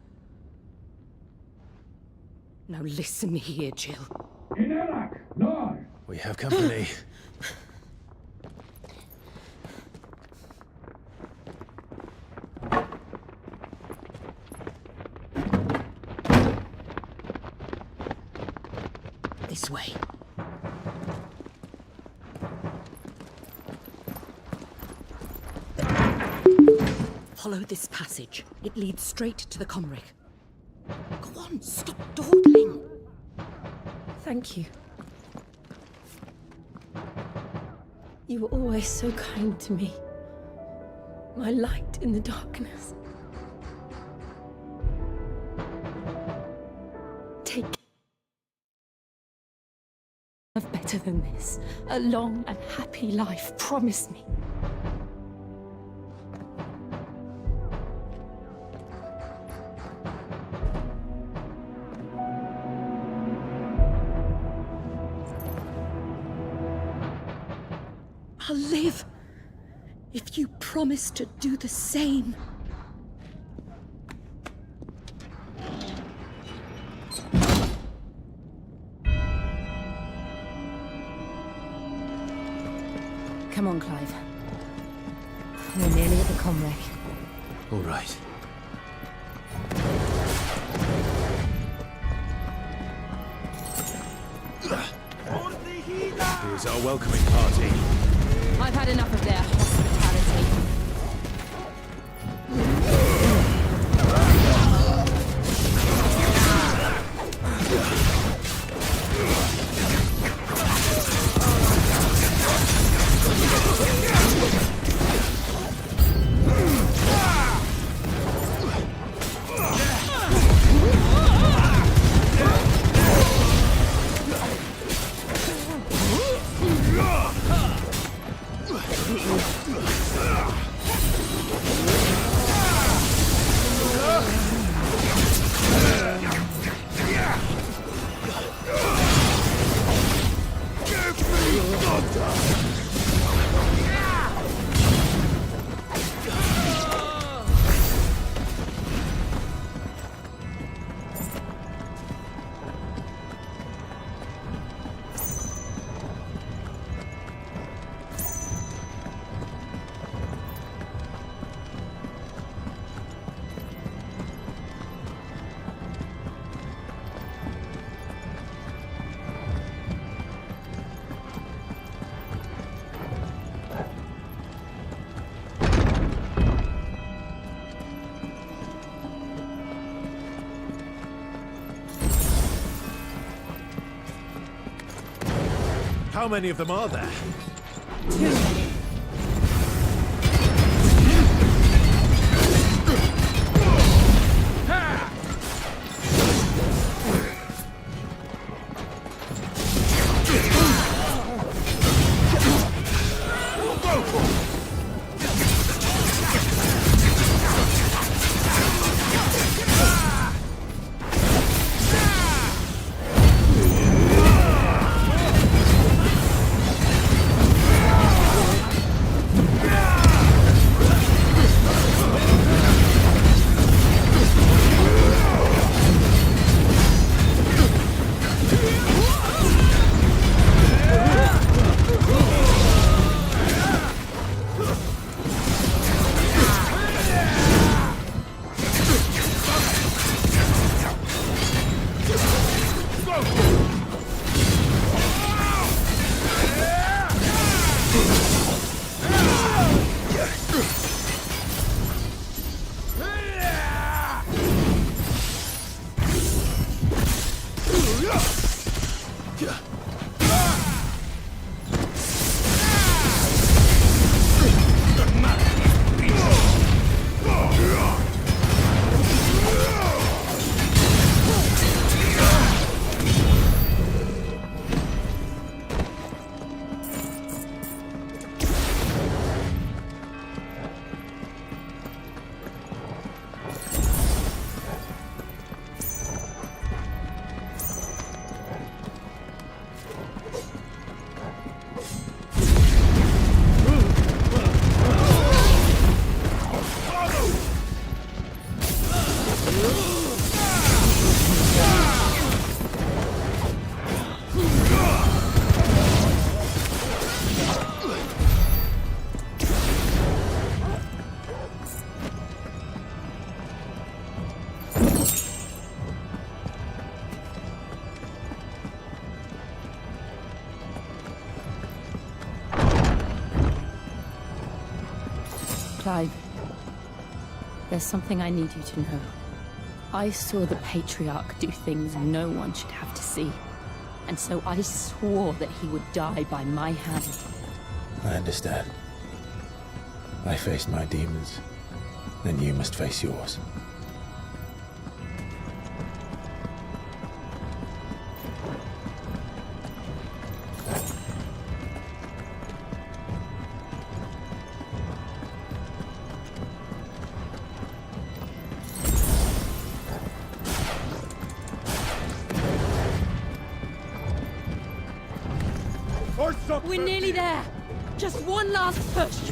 Now listen here, Jill. We have company. This way. Follow this passage. It leads straight to the Comric. Go on, stop dawdling. Thank you. You were always so kind to me. My light in the darkness. Take of better than this. A long and happy life. Promise me. I'll live if you promise to do the same. Come on, Clive. We're nearly at the Comric. All right. Here's our welcoming party. I've had enough of their hospitality. How many of them are there? Too many. Clive, there's something I need you to know. I saw the Patriarch do things no one should have to see. And so I swore that he would die by my hand. I understand. I faced my demons, and you must face yours. We're nearly there. Just one last push.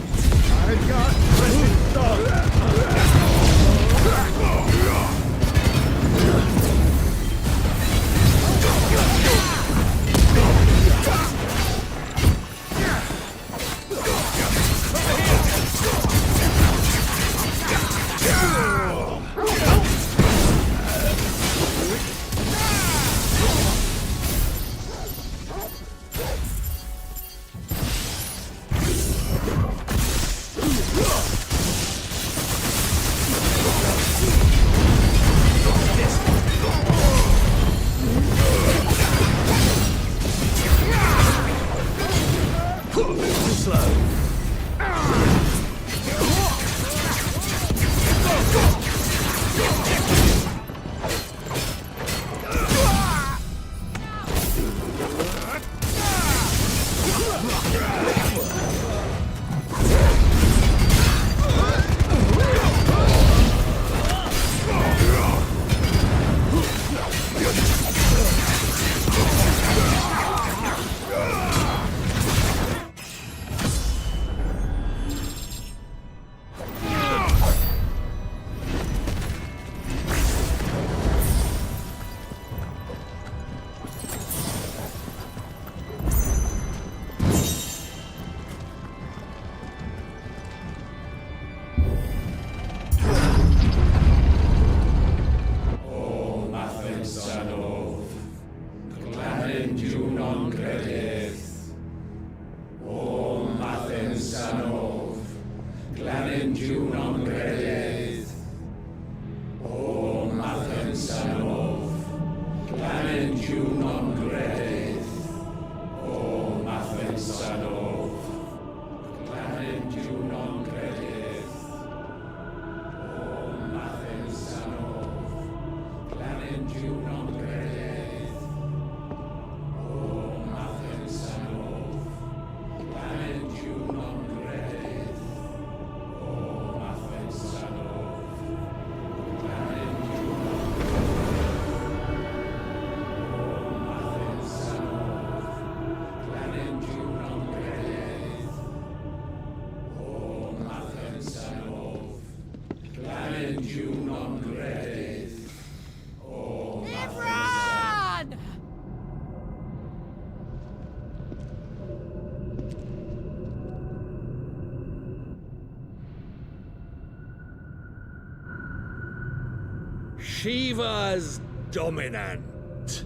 Shiva's dominant.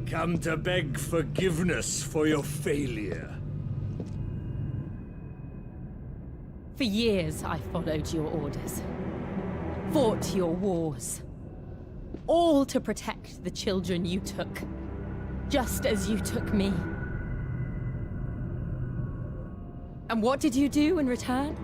Come to beg forgiveness for your failure. For years, I followed your orders. Fought your wars. All to protect the children you took. Just as you took me. And what did you do in return?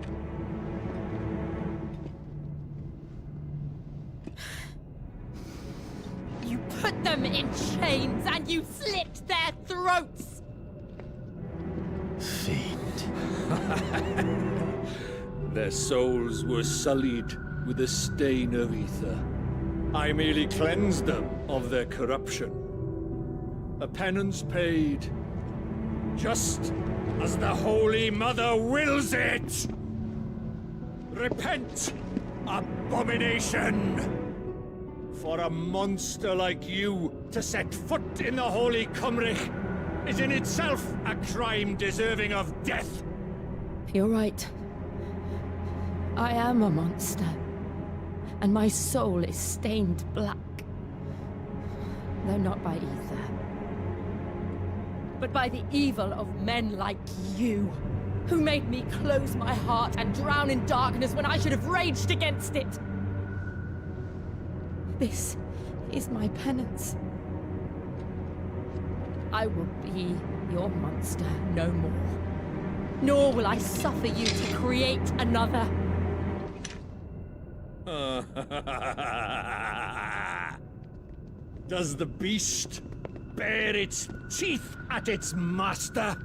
You put them in chains and you slit their throats! Fiend. Their souls were sullied with a stain of ether. I merely cleansed them of their corruption. A penance paid, just as the Holy Mother wills it! Repent Abomination! For a monster like you to set foot in the Holy Cymric is in itself a crime deserving of death. You're right. I am a monster. And my soul is stained black. Though not by ether. But by the evil of men like you, who made me close my heart and drown in darkness when I should have raged against it. This is my penance. I will be your monster no more. Nor will I suffer you to create another. Does the beast bare its teeth at its master?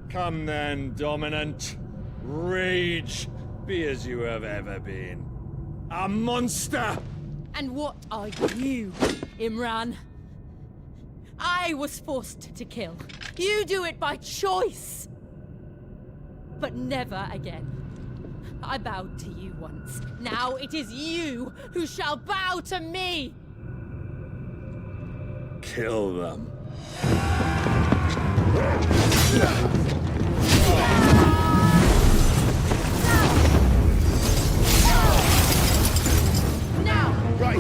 Come then, Dominant. Rage, be as you have ever been. A monster! And what are you, Imran? I was forced to kill. You do it by choice. But never again. I bowed to you once. Now it is you who shall bow to me! Kill them. Now! Right.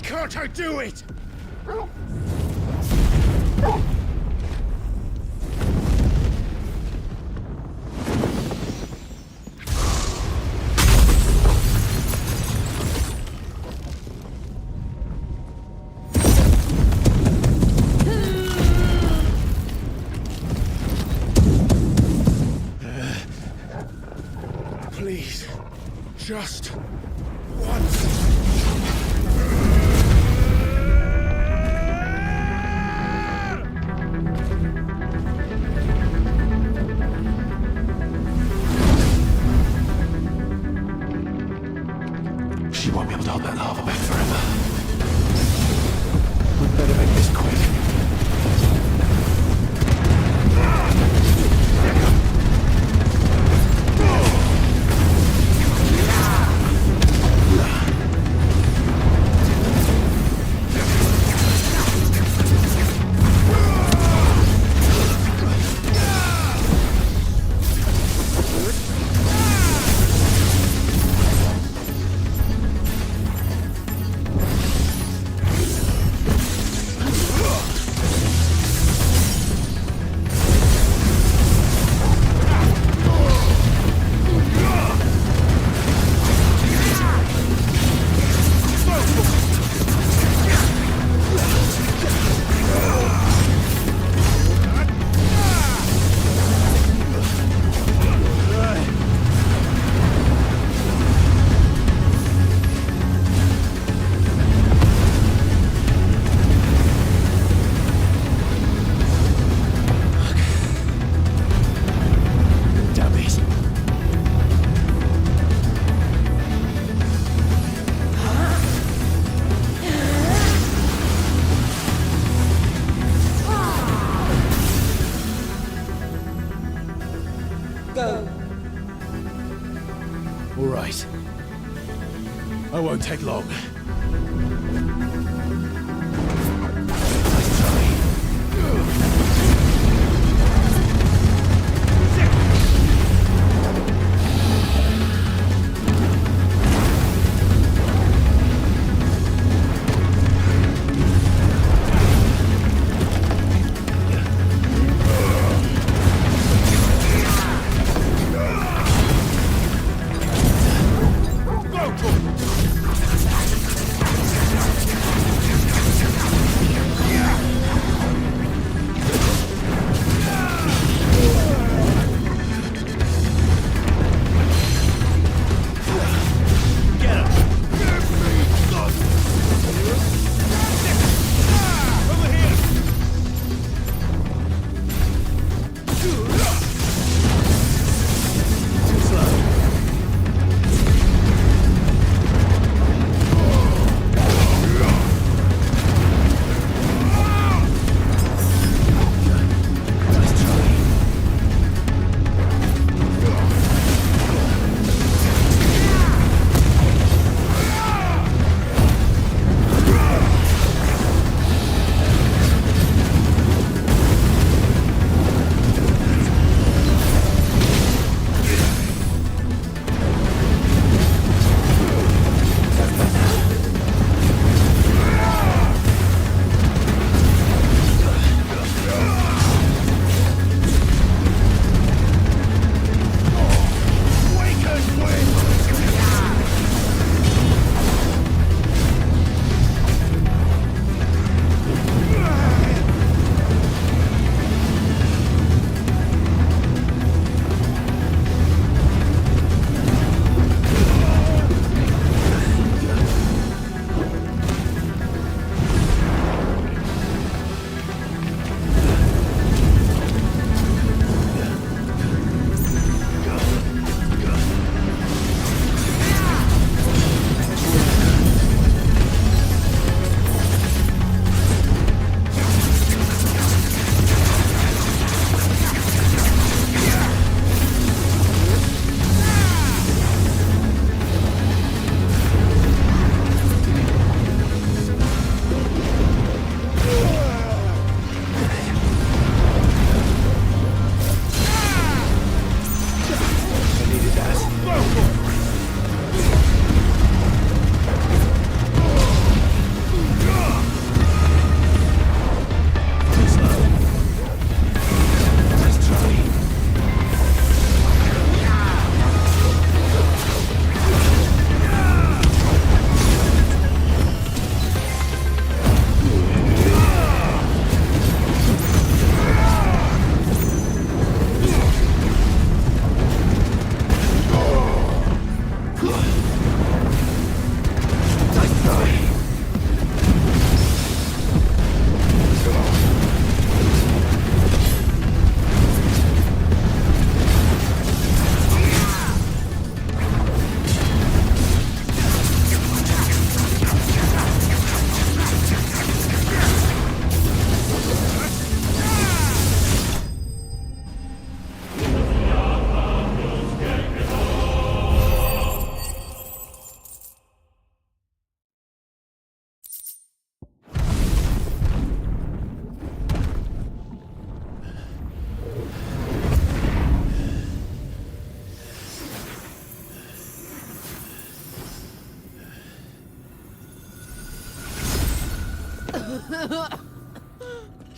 Can't I do it? Please, just once. She won't be able to hold that lava back forever. We'd better make this quick. I won't take long.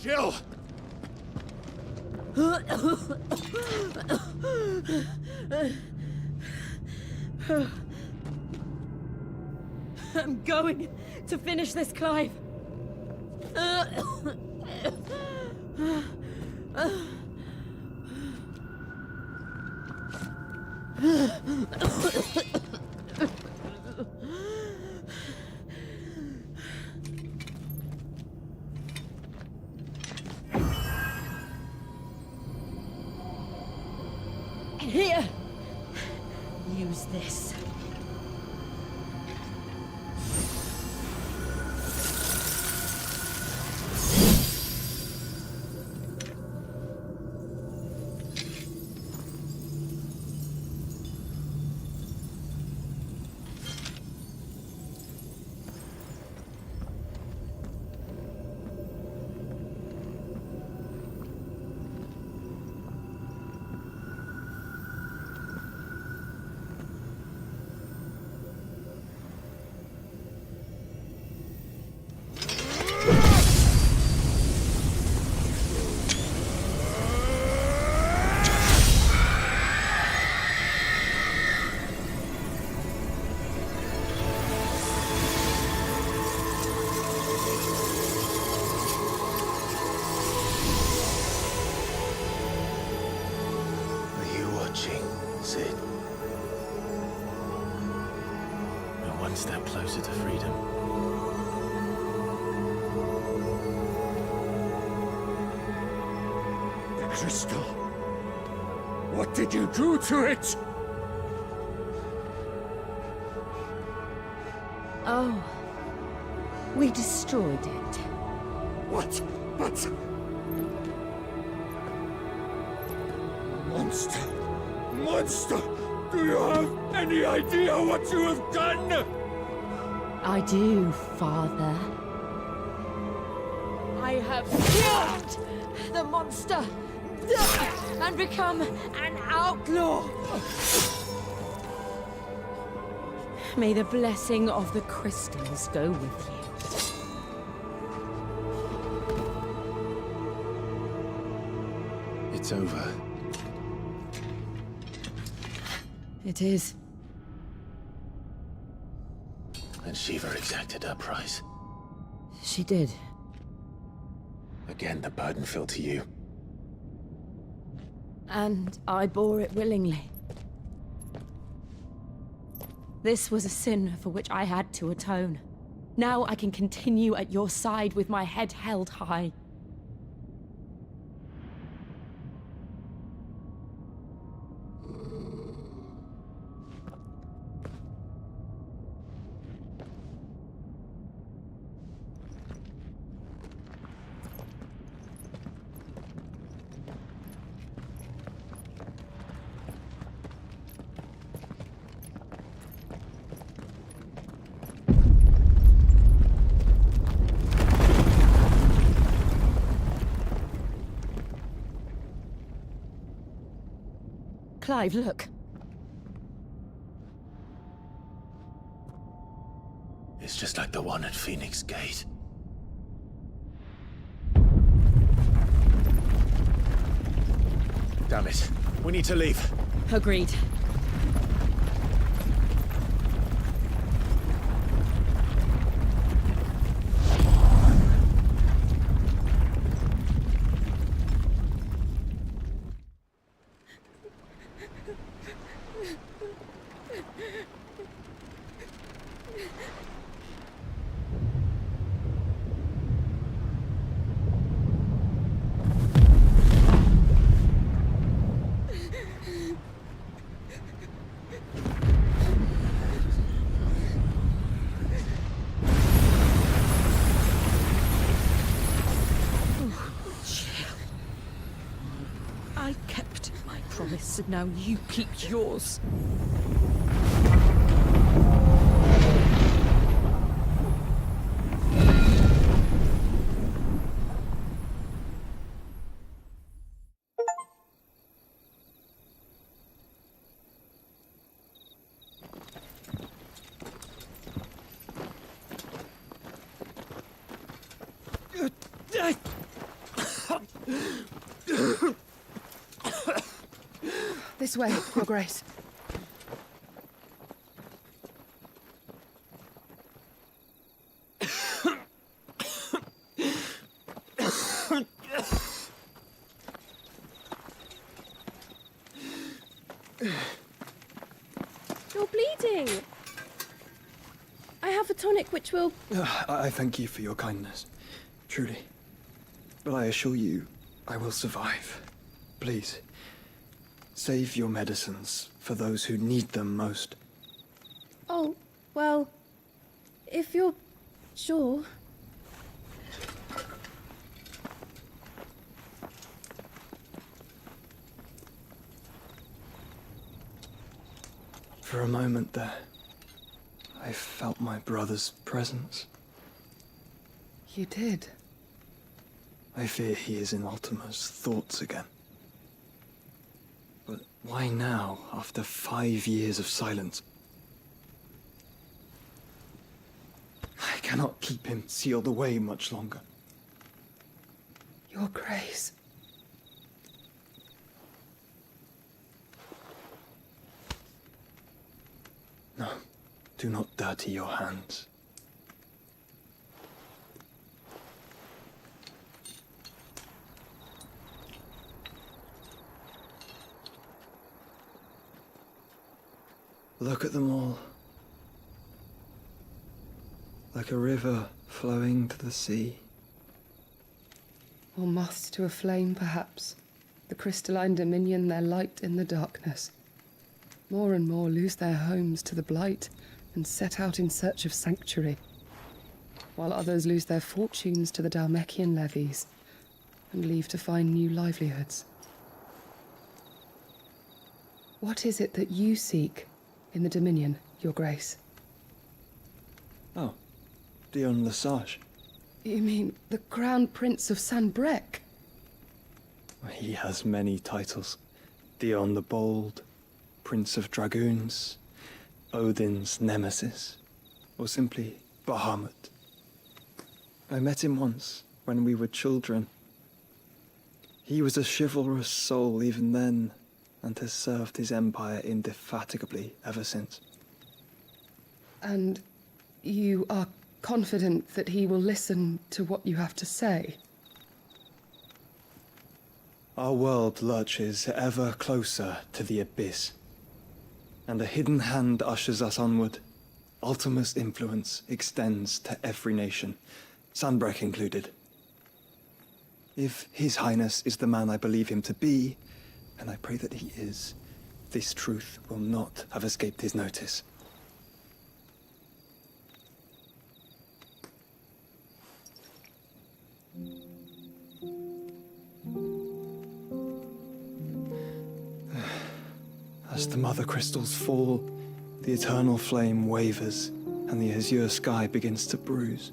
Jill! I'm going to finish this, Clive. Here, use this. freedom. The crystal. What did you do to it? Oh, we destroyed it. What? But... Monster! Monster! Do you have any idea what you have done? I do, Father. I have killed the monster and become an outlaw. May the blessing of the crystals go with you. It's over. It is. And Shiva exacted her price. She did. Again, the burden fell to you. And I bore it willingly. This was a sin for which I had to atone. Now I can continue at your side with my head held high. Clive, look. It's just like the one at Phoenix Gate. Damn it. We need to leave. Agreed. I kept my promise, and now you keep yours. This way, Your Grace. You're bleeding. I have a tonic which will... I thank you for your kindness, truly. But I assure you, I will survive. Please, save your medicines for those who need them most. Oh, well, if you're sure. For a moment there, I felt my brother's presence. You did? I fear he is in Ultima's thoughts again. But why now, after 5 years of silence? I cannot keep him sealed away much longer. Your Grace. No, do not dirty your hands. Look at them all. like a river flowing to the sea. Or moths to a flame, perhaps. The crystalline dominion their light in the darkness. More and more lose their homes to the blight and set out in search of sanctuary, while others lose their fortunes to the Dhalmekian levies and leave to find new livelihoods. What is it that you seek in the Dominion, Your Grace? Oh, Dion Lesage. You mean the Crown Prince of Sanbreque? He has many titles. Dion the Bold, Prince of Dragoons, Odin's Nemesis, or simply Bahamut. I met him once, when we were children. He was a chivalrous soul even then, and has served his empire indefatigably ever since. And you are confident that he will listen to what you have to say? Our world lurches ever closer to the abyss, and a hidden hand ushers us onward. Ultima's influence extends to every nation, Sanbreque included. If His Highness is the man I believe him to be, and I pray that he is, this truth will not have escaped his notice. As the mother crystals fall, the eternal flame wavers, and the azure sky begins to bruise.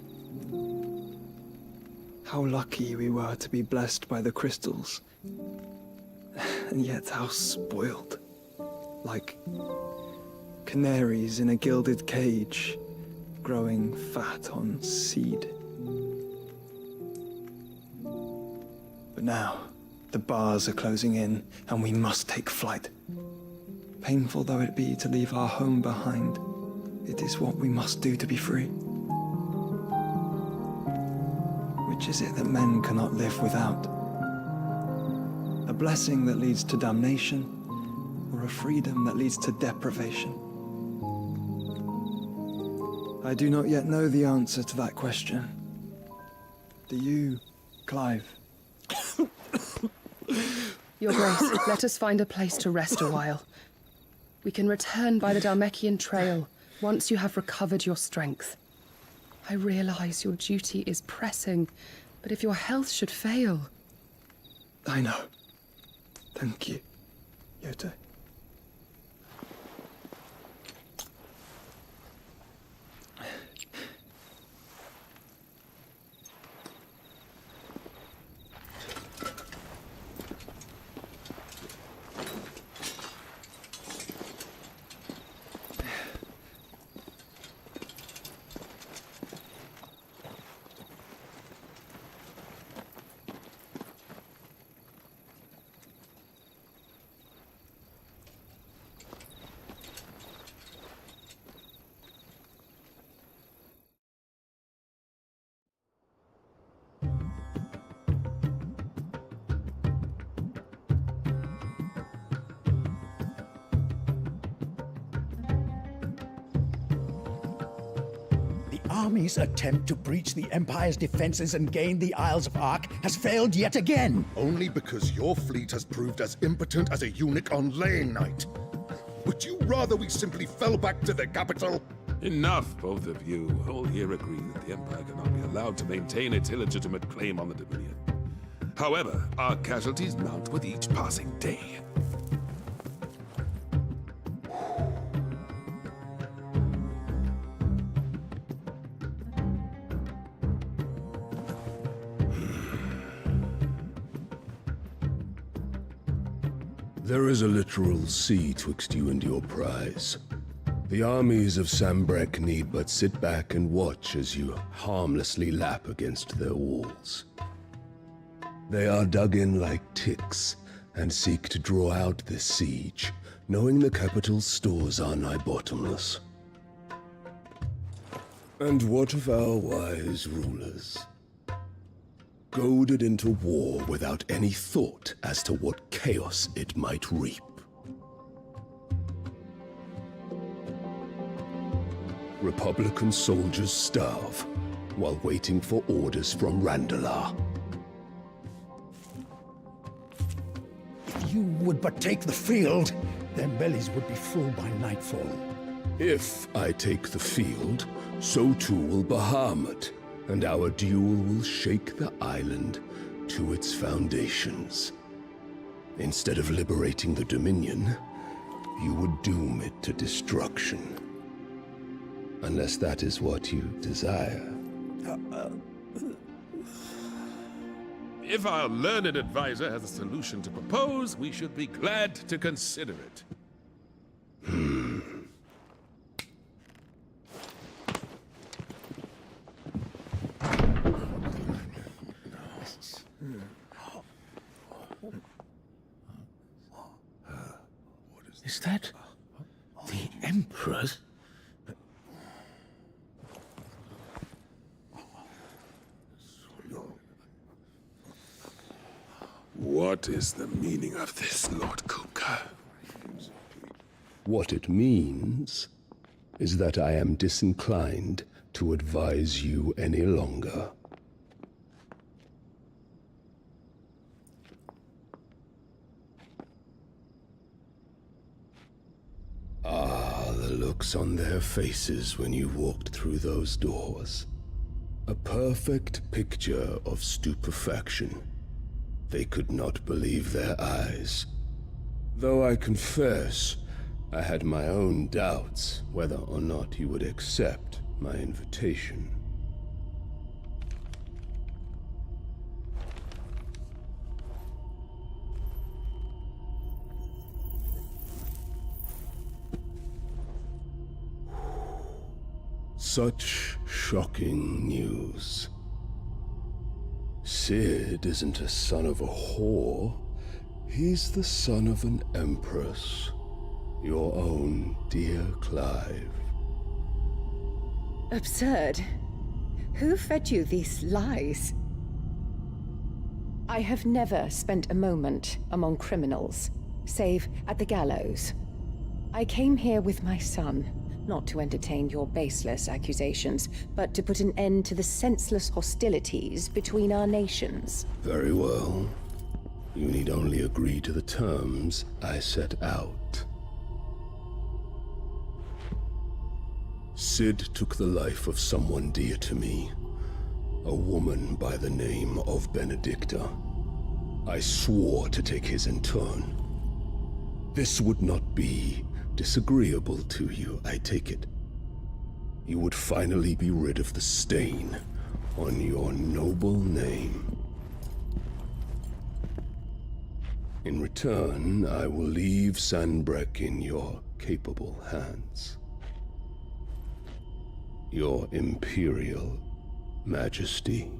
How lucky we were to be blessed by the crystals, and yet how spoiled. Like canaries in a gilded cage, growing fat on seed. But now, the bars are closing in, and we must take flight. Painful though it be to leave our home behind, it is what we must do to be free. Which is it that men cannot live without? A blessing that leads to damnation, or a freedom that leads to deprivation? I do not yet know the answer to that question. Do you, Clive? Your Grace, let us find a place to rest a while. We can return by the Dhalmekian trail once you have recovered your strength. I realize your duty is pressing, but if your health should fail... I know. Thank you, Yote. Army's attempt to breach the Empire's defenses and gain the Isles of Ark has failed yet again. Only because your fleet has proved as impotent as a eunuch on laying night. Would you rather we simply fell back to the capital? Enough, both of you. All here agree that the Empire cannot be allowed to maintain its illegitimate claim on the Dominion. However, our casualties mount with each passing day. There is a literal sea twixt you and your prize. The armies of Sanbreque need but sit back and watch as you harmlessly lap against their walls. They are dug in like ticks and seek to draw out this siege, knowing the capital's stores are nigh bottomless. And what of our wise rulers? Goaded into war without any thought as to what chaos it might reap. Republican soldiers starve while waiting for orders from Randalar. If you would but take the field, their bellies would be full by nightfall. If I take the field, so too will Bahamut, and our duel will shake the island to its foundations. Instead of liberating the Dominion, you would doom it to destruction. Unless that is what you desire. If our learned advisor has a solution to propose, we should be glad to consider it. Is that the Emperor's? What is the meaning of this, Lord Kupka? What it means is that I am disinclined to advise you any longer. Ah, the looks on their faces when you walked through those doors. A perfect picture of stupefaction. They could not believe their eyes. Though I confess, I had my own doubts whether or not you would accept my invitation. Such shocking news. Sid isn't a son of a whore. He's the son of an empress. Your own dear Clive. Absurd. Who fed you these lies? I have never spent a moment among criminals, save at the gallows. I came here with my son, not to entertain your baseless accusations, but to put an end to the senseless hostilities between our nations. Very well. You need only agree to the terms I set out. Sid took the life of someone dear to me, a woman by the name of Benedicta. I swore to take his in turn. This would not be disagreeable to you, I take it. You would finally be rid of the stain on your noble name. In return, I will leave Sanbreque in your capable hands. Your Imperial Majesty.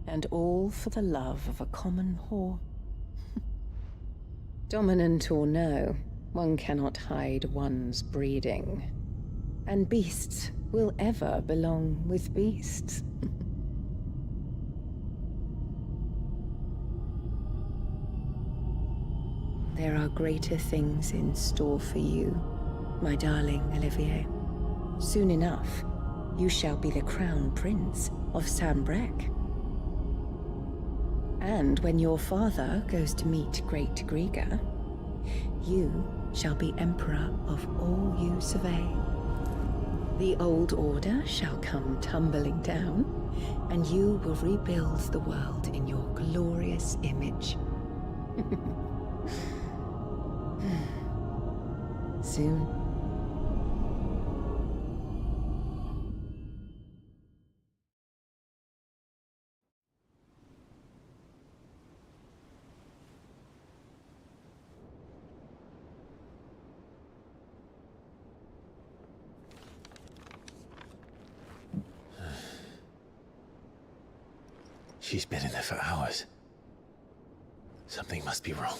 And all for the love of a common whore. Dominant or no, one cannot hide one's breeding. And beasts will ever belong with beasts. There are greater things in store for you, my darling Olivier. Soon enough, you shall be the crown prince of Sanbreque. And when your father goes to meet Great Griga, you shall be emperor of all you survey. The old order shall come tumbling down, and you will rebuild the world in your glorious image. Soon. She's been in there for hours. Something must be wrong.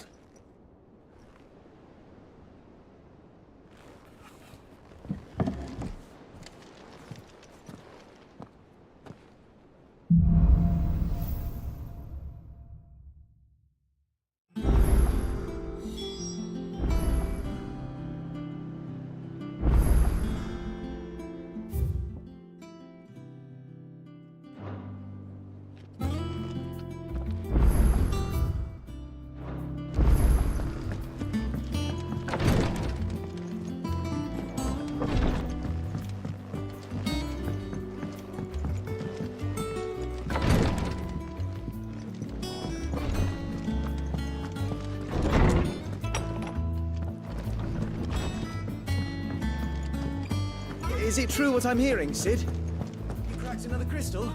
Is it true what I'm hearing, Sid? You cracked another crystal?